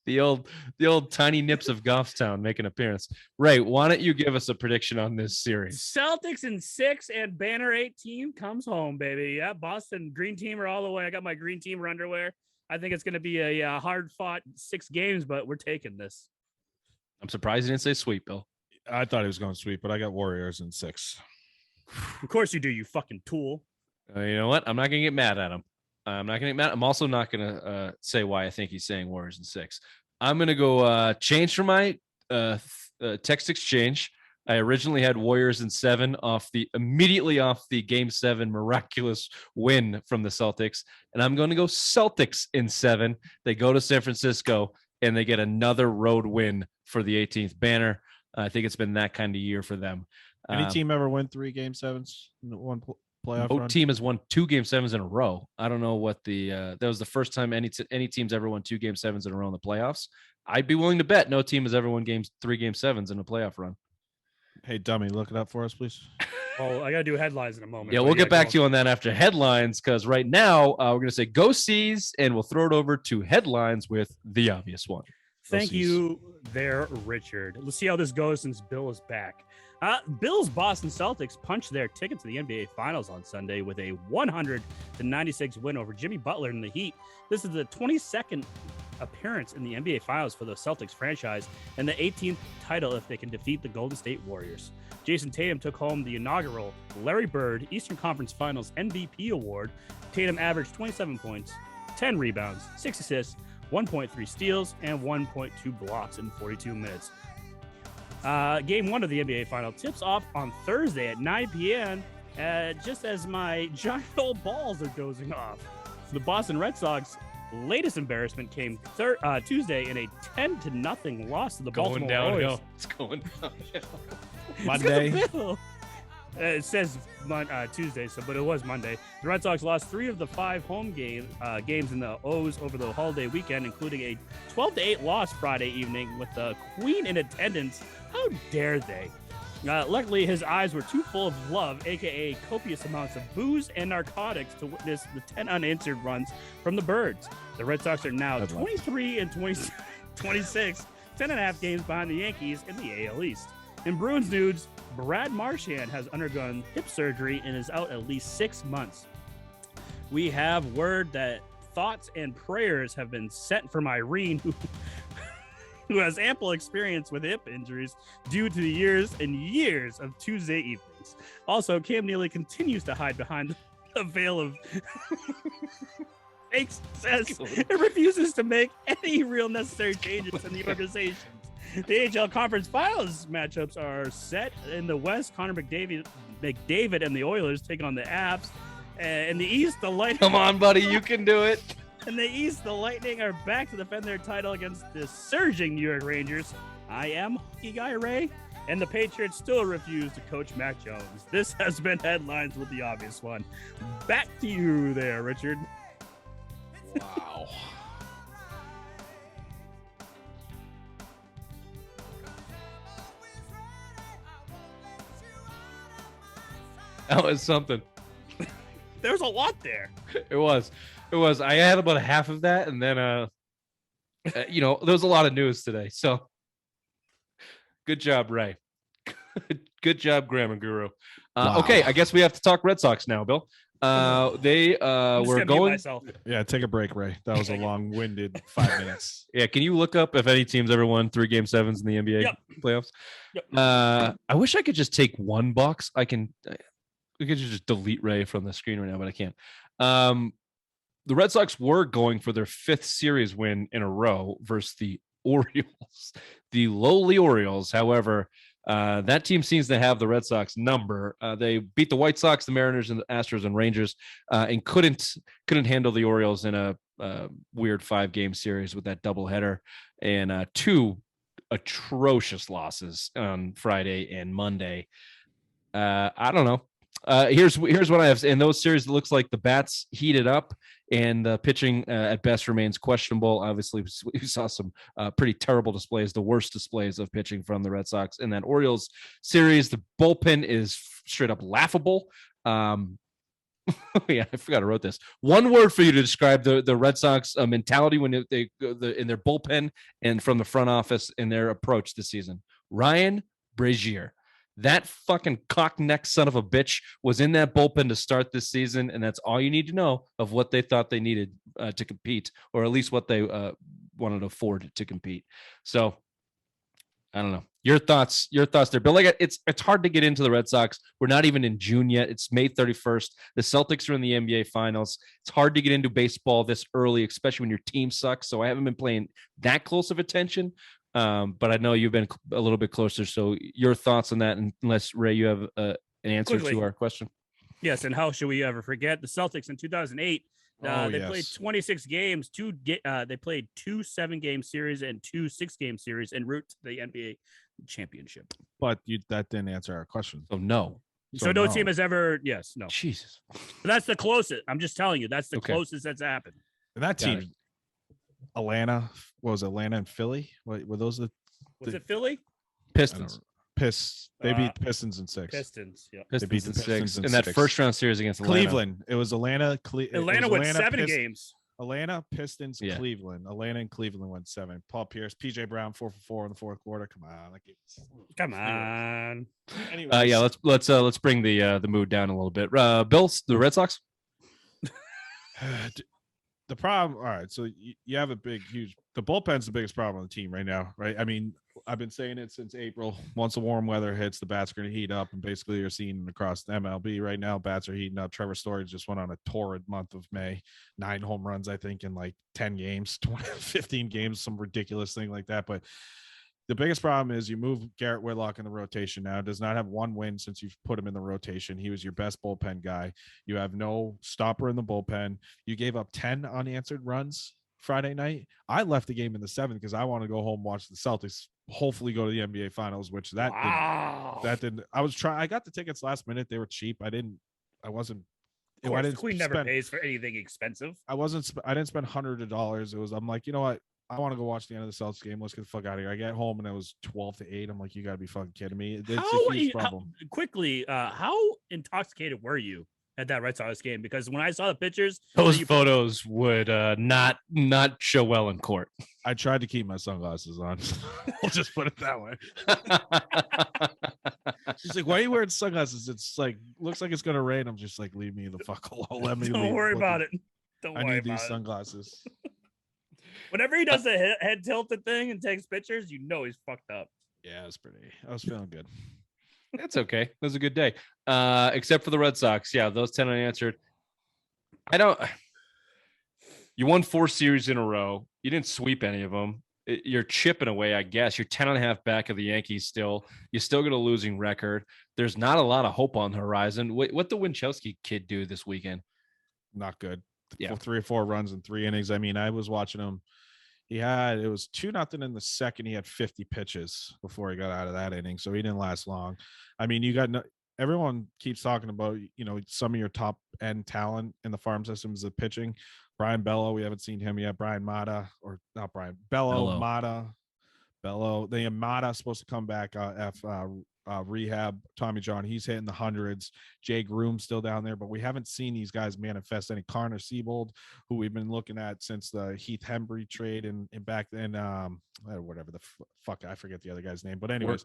the old tiny nips of Goffstown make an appearance. Ray, why don't you give us a prediction on this series? Celtics in 6 and Banner 18 comes home, baby. Yeah, Boston green teamer all the way. I got my green teamer underwear. I think it's going to be a hard fought 6 games, but we're taking this. I'm surprised you didn't say sweep, Bill. I thought he was going sweep, but I got Warriors in 6. Of course you do, you fucking tool. You know what? I'm not going to get mad at him. I'm not going to get mad. I'm also not going to say why I think he's saying Warriors in 6. I'm going to go change for my text exchange. I originally had Warriors in 7 immediately off the Game 7 miraculous win from the Celtics. And I'm going to go Celtics in 7. They go to San Francisco and they get another road win for the 18th banner. I think it's been that kind of year for them. Any team ever win 3 Game 7s in one playoff run? No team has won 2 Game 7s in a row. I don't know what that was the first time any team's ever won 2 Game 7s in a row in the playoffs. I'd be willing to bet no team has ever won 3 Game 7s in a playoff run. Hey, dummy, look it up for us, please. Well, I got to do headlines in a moment. Yeah, we'll get back to you on that after headlines, because right now we're going to say go C's, and we'll throw it over to headlines with the obvious one. Thank you there, Richard. Let's see how this goes since Bill is back. Bill's Boston Celtics punched their ticket to the NBA Finals on Sunday with a 100-96 win over Jimmy Butler and the Heat. This is the 22nd appearance in the NBA Finals for the Celtics franchise and the 18th title if they can defeat the Golden State Warriors. Jason Tatum took home the inaugural Larry Bird Eastern Conference Finals MVP award. Tatum averaged 27 points, 10 rebounds, 6 assists, 1.3 steals, and 1.2 blocks in 42 minutes. Game 1 of the NBA Final tips off on Thursday at 9 p.m. Just as my giant old balls are dozing off. The Boston Red Sox latest embarrassment came Tuesday in a 10-0 loss to the Baltimore Orioles. It's going downhill. Monday. It says Tuesday, but it was Monday. The Red Sox lost 3 of the 5 home games in the O's over the holiday weekend, including a 12-8 loss Friday evening with the Queen in attendance. How dare they? Luckily, his eyes were too full of love, aka copious amounts of booze and narcotics, to witness the 10 unanswered runs from the Birds. The Red Sox are now 23 and 26, 10.5 games behind the Yankees in the AL East. In Bruins news, Brad Marchand has undergone hip surgery and is out at least 6 months. We have word that thoughts and prayers have been sent from Irene, who has ample experience with hip injuries due to the years and years of Tuesday evenings. Also, Cam Neely continues to hide behind the veil of fake success and refuses to make any real necessary changes in the organization. The AHL Conference Finals matchups are set in the West. Connor McDavid and the Oilers taking on the Avs. In the East, the Lightning. Come on, buddy, you can do it. In the East, the Lightning are back to defend their title against the surging New York Rangers. I am Hockey Guy Ray, and the Patriots still refuse to coach Mac Jones. This has been headlines with the obvious one. Back to you there, Richard. Wow. That was something. There's a lot there. It was. I had about a half of that, and then there was a lot of news today. So good job, Ray. Good job, Grammar Guru. Wow. Okay, I guess we have to talk Red Sox now, Bill. They I'm just were gonna mute going. myself. Yeah, take a break, Ray. That was a long-winded 5 minutes. Yeah, can you look up if any teams ever won 3 Game 7s in the NBA playoffs? Yep. I wish I could just take one box. We could just delete Ray from the screen right now, but I can't. The Red Sox were going for their 5th series win in a row versus the Orioles, the lowly Orioles. However, that team seems to have the Red Sox number. They beat the White Sox, the Mariners, and the Astros and Rangers, and couldn't handle the Orioles in a weird 5-game series with that doubleheader and 2 atrocious losses on Friday and Monday. I don't know. Here's what I have in those series. It looks like the bats heated up, and the pitching at best remains questionable. Obviously, we saw some pretty terrible displays, the worst displays of pitching from the Red Sox in that Orioles series. The bullpen is straight up laughable. Yeah, I forgot I wrote this. One word for you to describe the Red Sox mentality when they go in their bullpen and from the front office in their approach this season. Ryan Brazier. That fucking cock-neck son of a bitch was in that bullpen to start this season, and that's all you need to know of what they thought they needed to compete, or at least what they wanted to afford to compete. So, I don't know. Your thoughts there, Bill. Like, it's hard to get into the Red Sox. We're not even in June yet. It's May 31st. The Celtics are in the NBA Finals. It's hard to get into baseball this early, especially when your team sucks. So I haven't been paying that close of attention. But I know you've been a little bit closer. So your thoughts on that, unless Ray, you have an answer to our question. Yes, and how should we ever forget the Celtics in 2008? They played 26 games. They played 2 7-game series and 2 6-game series en route to the NBA championship. But that didn't answer our question. So no. So no team has ever. Yes, no. Jesus. But that's the closest. I'm just telling you. That's the closest that's happened. And that team. Atlanta, what was it, Atlanta and Philly? Were those was it Philly? Pistons. They beat the Pistons in 6. Pistons, yeah. Pistons they beat in 6 in that first round series against Cleveland. It was Atlanta. Atlanta won 7 games. Atlanta, Pistons, Cleveland. Atlanta and Cleveland won 7. Paul Pierce, PJ Brown, 4 for 4 in the fourth quarter. Come on, come on. Anyways. Let's bring the mood down a little bit. Bill, the Red Sox. The problem, all right, so you have the bullpen's the biggest problem on the team right now, right? I mean, I've been saying it since April. Once the warm weather hits, the bats are going to heat up, and basically you're seeing across the MLB right now, bats are heating up. Trevor Story just went on a torrid month of May, 9 home runs, I think, in like 10 games, 15 games, some ridiculous thing like that. But the biggest problem is you move Garrett Whitlock in the rotation now. Does not have 1 win since you've put him in the rotation. He was your best bullpen guy. You have no stopper in the bullpen. You gave up 10 unanswered runs Friday night. I left the game in the 7th because I want to go home, watch the Celtics, hopefully go to the NBA Finals, which that didn't. I got the tickets last minute. They were cheap. I didn't Queen never pays for anything expensive. I didn't spend hundreds of dollars. I'm like, you know what? I want to go watch the end of the Celtics game. Let's get the fuck out of here. I get home and it was 12-8. I'm like, you got to be fucking kidding me. It's a huge problem. How intoxicated were you at that Red Sox game? Because when I saw the pictures, those photos would not show well in court. I tried to keep my sunglasses on. We'll just put it that way. She's like, why are you wearing sunglasses? It's like, looks like it's going to rain. I'm just like, leave me the fuck alone. Let me Don't worry about it. I need these sunglasses. Whenever he does the head tilted thing and takes pictures, you know he's fucked up. Yeah, I was feeling good. That's okay. It was a good day. Except for the Red Sox. Yeah, those 10 unanswered. You won 4 series in a row. You didn't sweep any of them. You're chipping away, I guess. You're 10.5 back of the Yankees still. You still got a losing record. There's not a lot of hope on the horizon. What the Winchowski kid do this weekend? Not good. Yeah. 3 or 4 runs in 3 innings. I mean, I was watching him. It was 2-0 in the second. He had 50 pitches before he got out of that inning, so he didn't last long. I mean, everyone keeps talking about, some of your top end talent in the farm system is the pitching. Brian Bello, we haven't seen him yet. Bello. Mata. Bello. The Mata supposed to come back rehab. Tommy John, he's hitting the hundreds. Jay Groom's still down there, but we haven't seen these guys manifest any. Connor Siebold, who we've been looking at since the Heath Hembry trade and back then, whatever the fuck, I forget the other guy's name, but anyways.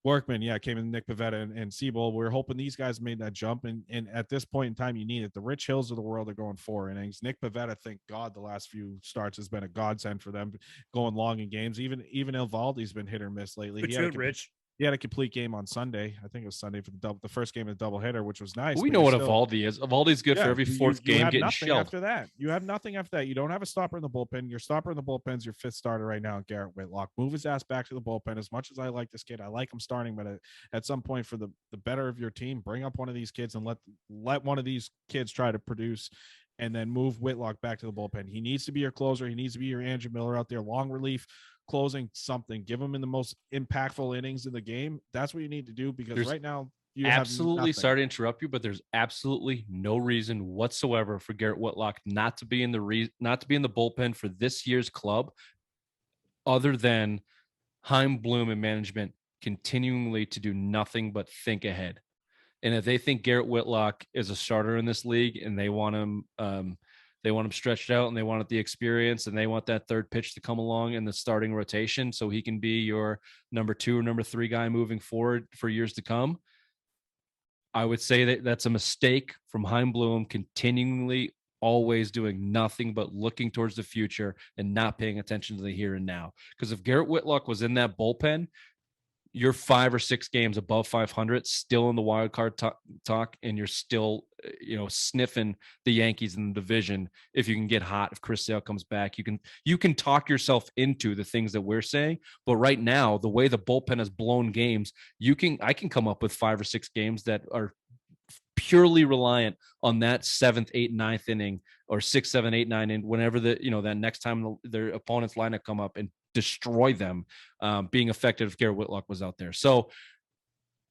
Workman, yeah, came in Nick Pivetta and Siebold. We're hoping these guys made that jump, and at this point in time, you need it. The Rich Hills of the world are going 4 innings. Nick Pivetta, thank God, the last few starts has been a godsend for them, going long in games. Even Evaldi's been hit or miss lately. Rich. He had a complete game on Sunday. I think it was Sunday for the first game of the doubleheader, which was nice. We know what Evaldi is. Evaldi's good for every fourth game getting shelled. After that, you have nothing after that. You don't have a stopper in the bullpen. Your stopper in the bullpen is your 5th starter right now, Garrett Whitlock. Move his ass back to the bullpen. As much as I like this kid, I like him starting, but at some point, for the better of your team, bring up one of these kids and let one of these kids try to produce. And then move Whitlock back to the bullpen. He needs to be your closer. He needs to be your Andrew Miller out there, long relief, closing something. Give him in the most impactful innings in the game. That's what you need to do, because right now you absolutely, sorry to interrupt you, but there's absolutely no reason whatsoever for Garrett Whitlock not to be in the bullpen for this year's club, other than Chaim Bloom and management continually to do nothing but think ahead. And if they think Garrett Whitlock is a starter in this league and they want him stretched out and they want the experience and they want that third pitch to come along in the starting rotation so he can be your number 2 or number 3 guy moving forward for years to come, I would say that that's a mistake from Chaim Bloom, continually always doing nothing but looking towards the future and not paying attention to the here and now. Because if Garrett Whitlock was in that bullpen, you're 5 or 6 games above 500, still in the wild card talk, and you're still, sniffing the Yankees in the division. If you can get hot, if Chris Sale comes back, you can talk yourself into the things that we're saying. But right now, the way the bullpen has blown games, I can come up with 5 or 6 games that are purely reliant on that 7th, 8th, 9th inning, or 6, 7, 8, 9, and whenever that next time their opponent's lineup come up and destroy them, being effective if Garrett Whitlock was out there. So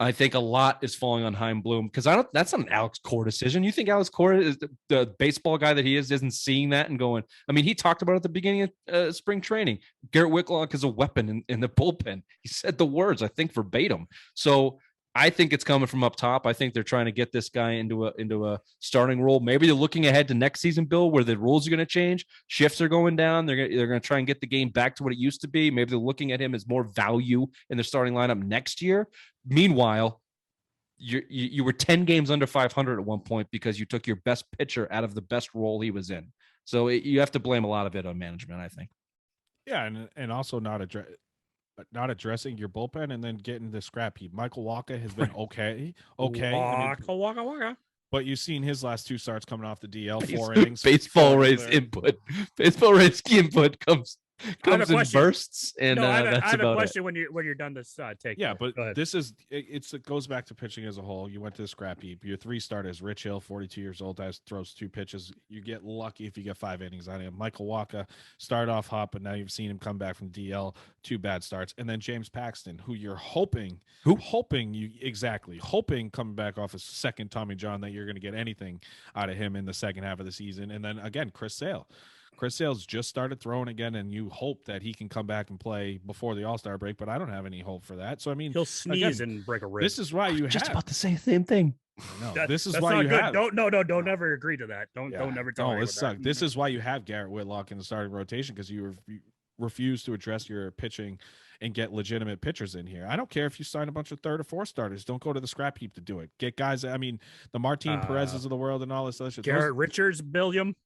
I think a lot is falling on Chaim Bloom, because that's not an Alex Cora decision. You think Alex Cora is the baseball guy that he isn't seeing that and going, I mean, he talked about it at the beginning of spring training. Garrett Whitlock is a weapon in the bullpen. He said the words, I think, verbatim. So I think it's coming from up top. I think they're trying to get this guy into a starting role. Maybe they're looking ahead to next season, Bill, where the rules are going to change. Shifts are going down. They're going to try and get the game back to what it used to be. Maybe they're looking at him as more value in the starting lineup next year. Meanwhile, you were 10 games under 500 at one point because you took your best pitcher out of the best role he was in. So you have to blame a lot of it on management, I think. Yeah, and also not addressing your bullpen and then getting the scrap heap. Michael Wacha has been okay. Waka. But you've seen his last 2 starts coming off the DL, 4 innings. Baseball raised input comes in bursts, and I have a question when you're done this take. Yeah, but this is it goes back to pitching as a whole. You went to the scrap heap. Your 3 starters: Rich Hill, 42 years old, throws 2 pitches. You get lucky if you get 5 innings out of him. Michael Wacha started off hot, but now you've seen him come back from DL, 2 bad starts, and then James Paxton, who you're hoping coming back off a second Tommy John that you're going to get anything out of him in the second half of the season, and then again Chris Sale. Chris Sale's just started throwing again, and you hope that he can come back and play before the All-Star break, but I don't have any hope for that. So, I mean, he'll sneeze and break a rib. This is why you just about to say the same thing. No, this is why you have. Don't ever agree to that. Don't never tell me. This is why you have Garrett Whitlock in the starting rotation, because you refuse to address your pitching and get legitimate pitchers in here. I don't care if you sign a bunch of 3rd or 4th starters. Don't go to the scrap heap to do it. Get guys. I mean, the Martin Perez's of the world and all this other shit. Garrett Richards, Billiam.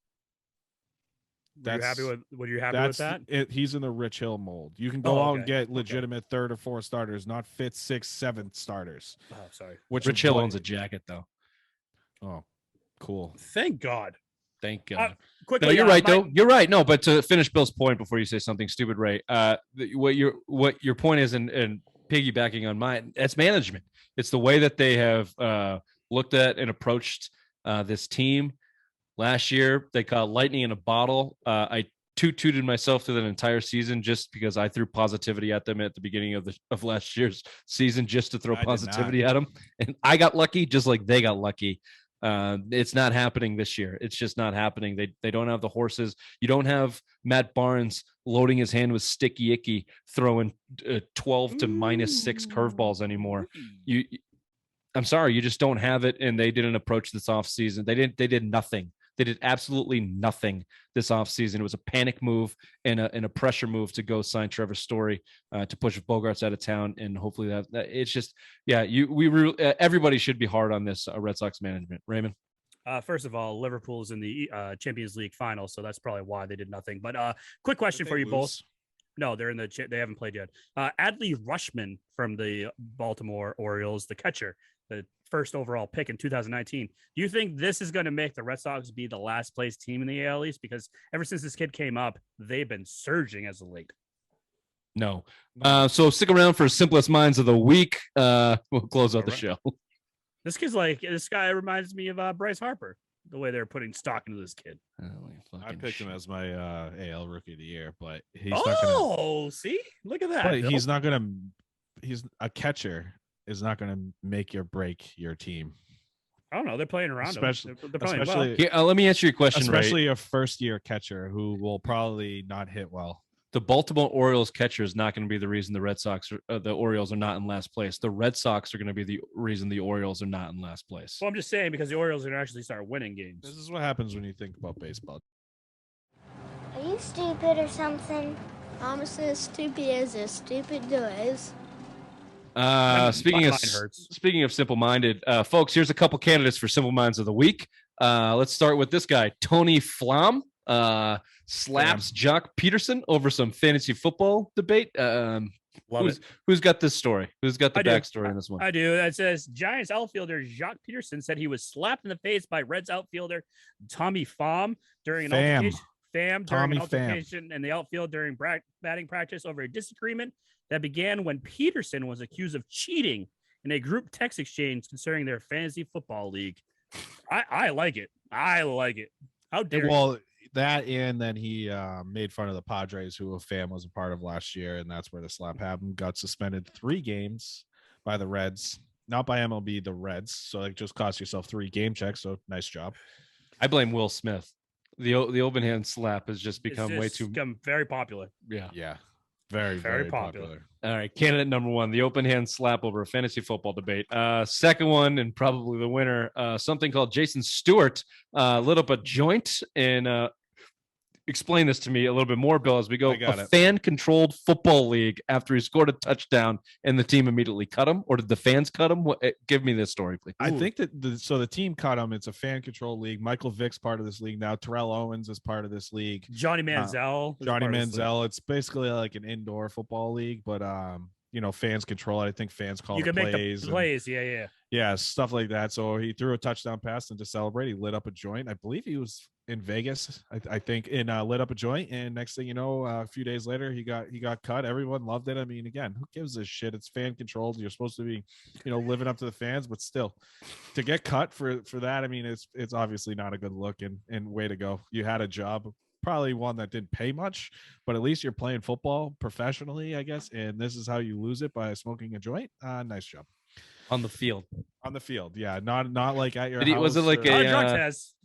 Were you happy with that? He's in the Rich Hill mold. You can go out and get legitimate 3rd or 4th starters, not 5th, 6th, 7th starters. Oh, sorry. Rich Hill owns a jacket, though. Oh, cool. Thank God. Thank God. Quickly, no, you're right, though. You're right. No, but to finish Bill's point before you say something stupid, Ray, what your point is, and piggybacking on mine, that's management. It's the way that they have looked at and approached this team. Last year, they caught lightning in a bottle. I tooted myself through that entire season just because I threw positivity at them at the beginning of last year's season, just to throw positivity at them. And I got lucky, just like they got lucky. It's not happening this year. It's just not happening. They don't have the horses. You don't have Matt Barnes loading his hand with sticky icky, throwing 12 to -6 curveballs anymore. I'm sorry, you just don't have it, and they didn't approach this offseason. They did nothing. They did absolutely nothing this offseason. It was a panic move and a pressure move to go sign Trevor Story to push Bogarts out of town, and hopefully that it's just everybody should be hard on this Red Sox management. Raymond. First of all, Liverpool's in the Champions League final, so that's probably why they did nothing. But quick question for you both. No, they're in they haven't played yet. Adley Rushman from the Baltimore Orioles, the catcher, the first overall pick in 2019. Do you think this is going to make the Red Sox be the last place team in the AL East? Because ever since this kid came up, they've been surging as of late. No. So stick around for Simplest Minds of the Week. We'll close out the show. This guy reminds me of Bryce Harper, the way they're putting stock into this kid. I picked him as my AL Rookie of the Year, but he's not gonna. See, look at that. But he's not gonna. He's a catcher. Is not going to make or break your team. I don't know. They're playing around. Especially, they're playing well. Here, let me answer your question. Especially a first-year catcher who will probably not hit well. The Baltimore Orioles catcher is not going to be the reason the Orioles are not in last place. The Red Sox are going to be the reason the Orioles are not in last place. Well, I'm just saying because the Orioles are going to actually start winning games. This is what happens when you think about baseball. Are you stupid or something? I'm as stupid as stupid does. Speaking of simple-minded, folks, here's a couple candidates for Simple Minds of the Week. Let's start with this guy, Tony Flam. Slaps Jock Peterson over some fantasy football debate. Who's got this story? Who's got the backstory in this one? I do. It says Giants outfielder Jock Peterson said he was slapped in the face by Reds outfielder Tommy Pham during an altercation in the outfield during batting practice over a disagreement that began when Peterson was accused of cheating in a group text exchange concerning their fantasy football league. I like it. I like it. How dare you? That and then he made fun of the Padres, who a fan was a part of last year, and that's where the slap happened. Got suspended 3 games by the Reds, not by MLB, the Reds. So it just cost yourself 3 game checks. So nice job. I blame Will Smith. The open hand slap has just become very popular. Yeah. Very popular. All right. Candidate number 1, the open hand slap over a fantasy football debate. Second one, and probably the winner, something called Jason Stewart lit up a joint and explain this to me a little bit more, Bill, as we go. A fan-controlled football league after he scored a touchdown and the team immediately cut him, or did the fans cut him? Give me this story, please. I think that the team cut him. It's a fan-controlled league. Michael Vick's part of this league now. Terrell Owens is part of this league. Johnny Manziel. It's basically like an indoor football league, but fans control it. I think fans call you the can plays. Make the plays. Yeah, stuff like that. So he threw a touchdown pass, and to celebrate, he lit up a joint. I believe he was in Vegas, I think, and lit up a joint. And next thing you know, a few days later, he got cut. Everyone loved it. I mean, again, who gives a shit? It's fan controlled. You're supposed to be, living up to the fans, but still, to get cut for that, I mean, it's obviously not a good look. And way to go. You had a job. Probably one that didn't pay much, but at least you're playing football professionally, I guess. And this is how you lose it, by smoking a joint. Nice job. On the field, yeah, not like at your house. Was it like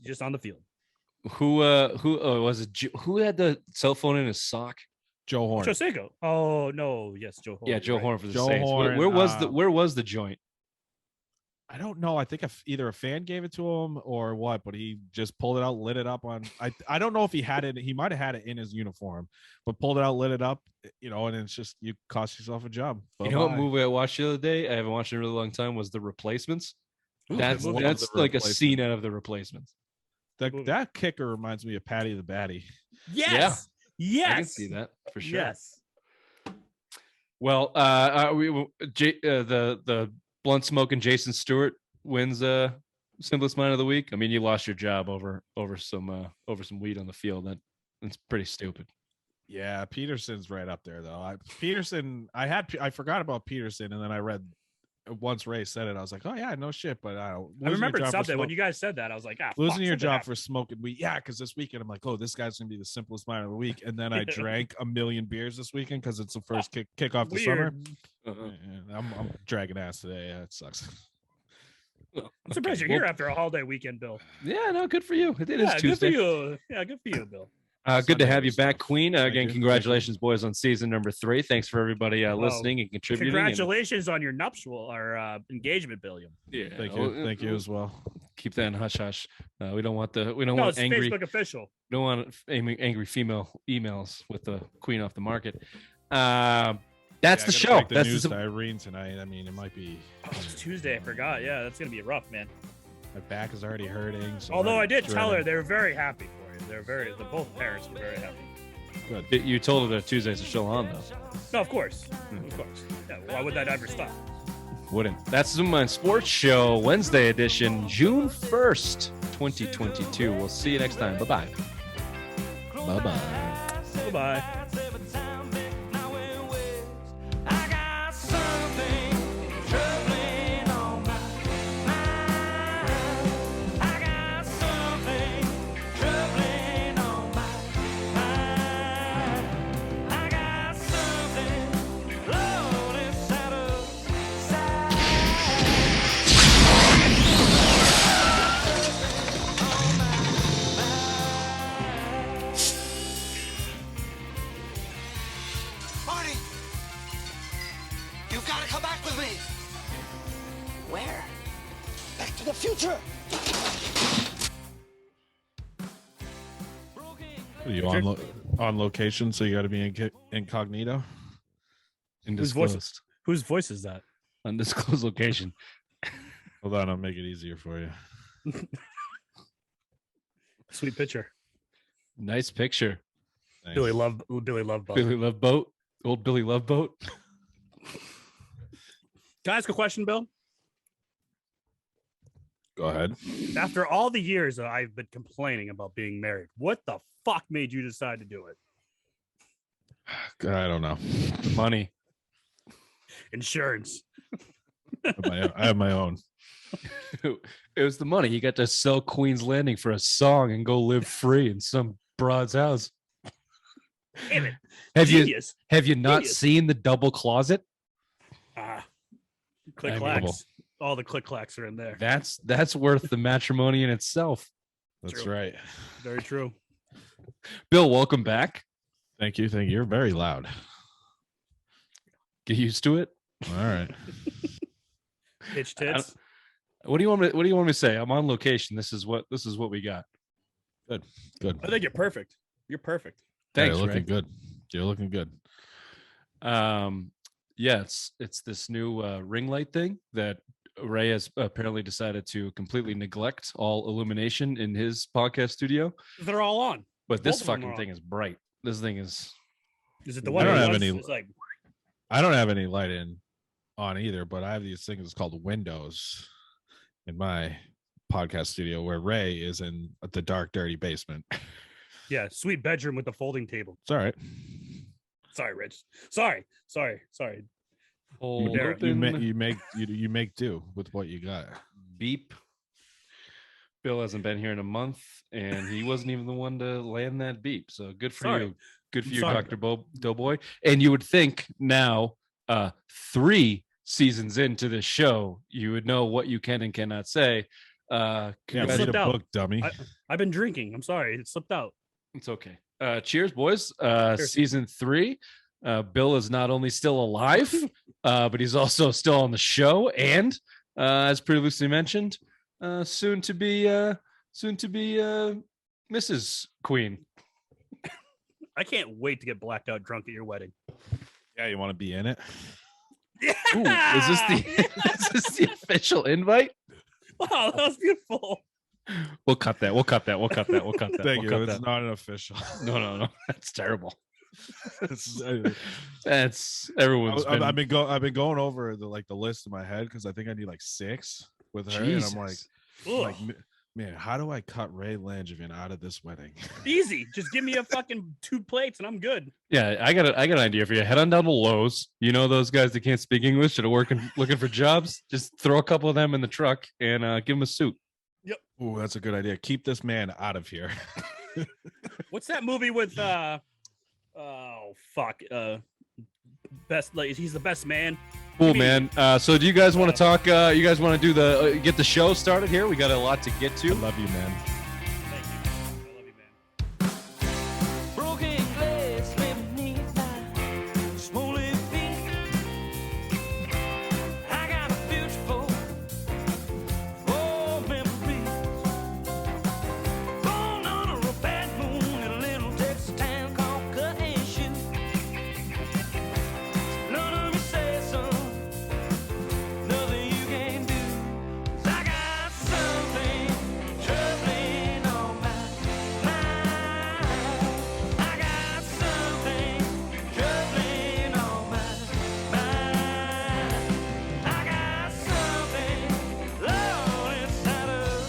just on the field? Who was it? Who had the cell phone in his sock? Joe Horn. Joseco. Oh no, yes, Joe Horn. Yeah, Joe Horn for the Saints. Where was the joint? I don't know. I think either a fan gave it to him or what, but he just pulled it out, lit it up on. I don't know if he had it. He might have had it in his uniform, but pulled it out, lit it up, and it's just, you cost yourself a job. You know what movie I watched the other day? I haven't watched it in a really long time. Was The Replacements. That's like a scene out of The Replacements. That kicker reminds me of Patty the Batty. Yes. Yeah. Yes. I can see that for sure. Yes. Well, the blunt smoking Jason Stewart wins Simplest Mind of the Week. I mean, you lost your job over some weed on the field. That's pretty stupid. Yeah, Peterson's right up there though. I forgot about Peterson, and then I read once Ray said it, I was like, oh yeah, no shit. But I remember something when you guys said that. I was like, losing your job for smoking weed. Yeah, because this weekend I'm like, oh, this guy's gonna be the simplest mind of the week. And then I drank 1 million beers this weekend because it's the first kick off the summer. I'm dragging ass today. Yeah, it sucks. I'm surprised you're here after a holiday weekend, Bill. Yeah, no, good for you. It is Yeah, Tuesday. good for you. Yeah, good for you, Bill. Good to have you Sunday back, stuff. Queen. Thank Again, you. congratulations, boys, on season number 3. Thanks for everybody Well, listening and contributing. Congratulations on your nuptial or engagement, Billiam. Yeah, Thank you as well. Keep that in hush hush. We don't want It's angry. Facebook official. We don't want angry female emails with the Queen off the market. That's the show. The That's news the to Irene tonight. I mean, it might be. It's Tuesday. I forgot. Yeah, that's gonna be rough, man. My back is already hurting. So Although I'm I did tell her dreading. they were very happy for you. They're both parents were very happy. Good. You told her that Tuesdays are still on though. No, of course, of course. Yeah, why would that ever stop? Wouldn't. That's Zoom on Sports Show Wednesday edition, June 1st, 2022. We'll see you next time. Bye bye. Bye bye. Bye bye. Marty! You've got to come back with me! Where? Back to the future! Are you on location? So you got to be incognito. Undisclosed. Whose voice is that? Undisclosed location. Hold on, I'll make it easier for you. Sweet picture. Nice picture. Thanks. Billy Love Boat. Billy Love Boat. Old Billy Love Boat. Can I ask a question, Bill? Go ahead. After all the years that I've been complaining about being married, what the fuck made you decide to do it? I don't know. Money. Insurance. I have my own. It was the money. You got to sell Queen's Landing for a song and go live free in some broad's house. Damn it. Have Genius. you not Genius. seen the double closet? Click Unbelievable. clacks. All the click clacks are in there. That's worth the matrimony in itself. That's True. right. Very true. Bill, welcome back. Thank you. You're very loud. Get used to it. All right. Pitch tits. What do you want me to say? I'm on location. This is what we got. Good. I think you're perfect. You're perfect. Thanks, You're looking Ray. good. You're looking good. Yeah, it's this new ring light thing that Ray has apparently decided to completely neglect all illumination in his podcast studio. They're all on. But this Both of them fucking are thing is bright. This thing is Is it the I one don't that have was- any- it's like I don't have any light on either, but I have these things called windows in my podcast studio where Ray is in the dark, dirty basement. yeah, sweet bedroom with the folding table. It's all right. Sorry, Rich. Sorry. hold dare. open. You make do with what you got. Beep. Bill hasn't been here in a month, and he wasn't even the one to land that beep. So good for Sorry. you. Good for I'm you, sorry. Dr. Doughboy. And you would think now, 3 seasons into the show, you would know what you can and cannot say. Yeah, It read slipped a out. book, dummy. I've been drinking. I'm sorry. It slipped out. It's okay. Cheers, boys. Cheers. Season 3. Bill is not only still alive, but he's also still on the show, and as previously mentioned, soon to be Mrs. Queen. I can't wait to get blacked out drunk at your wedding. Yeah, you want to be in it? Yeah. Ooh, is this the official invite? Wow, that was beautiful. We'll cut that. We'll cut that. Thank you. We'll cut It's that. not an official. No. That's terrible. It's- That's everyone's. I've been going over the list in my head because I think I need like 6 with her, and I'm like, Ugh. man, how do I cut Ray Langevin out of this wedding? Easy. Just give me a fucking 2 plates and I'm good. Yeah, I got an idea for you. Head on down to Lowe's. You know those guys that can't speak English that are looking for jobs. Just throw a couple of them in the truck and give them a suit. Ooh, that's a good idea. Keep this man out of here. What's that movie with oh fuck best. Like he's the best man. Cool, I mean, man. So do you guys want to talk? You guys want to do the get the show started here? We got a lot to get I to. love you, man. Thank you. I love you, man. Broken glass beneath my swollen feet. I got a future for memories. Born under a bad moon in a little Texas town called Cut and Shoot. None of me say so. Nothing you can do. 'Cause I got something troubling on my mind. I got something troubling on my mind. I got something low inside of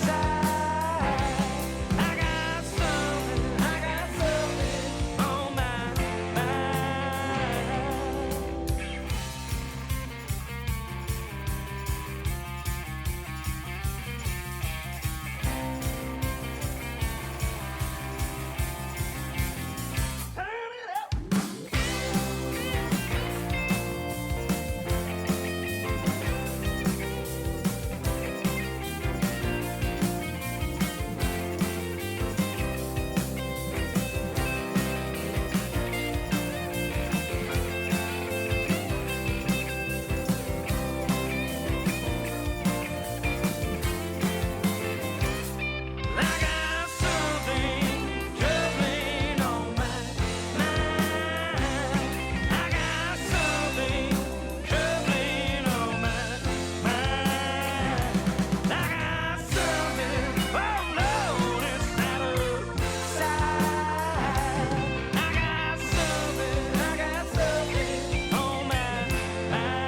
side. I got something on my mind. Turn it up. I got something troubling on my mind. I got something troubling on my mind. I got something low inside of side. I got something on my mind.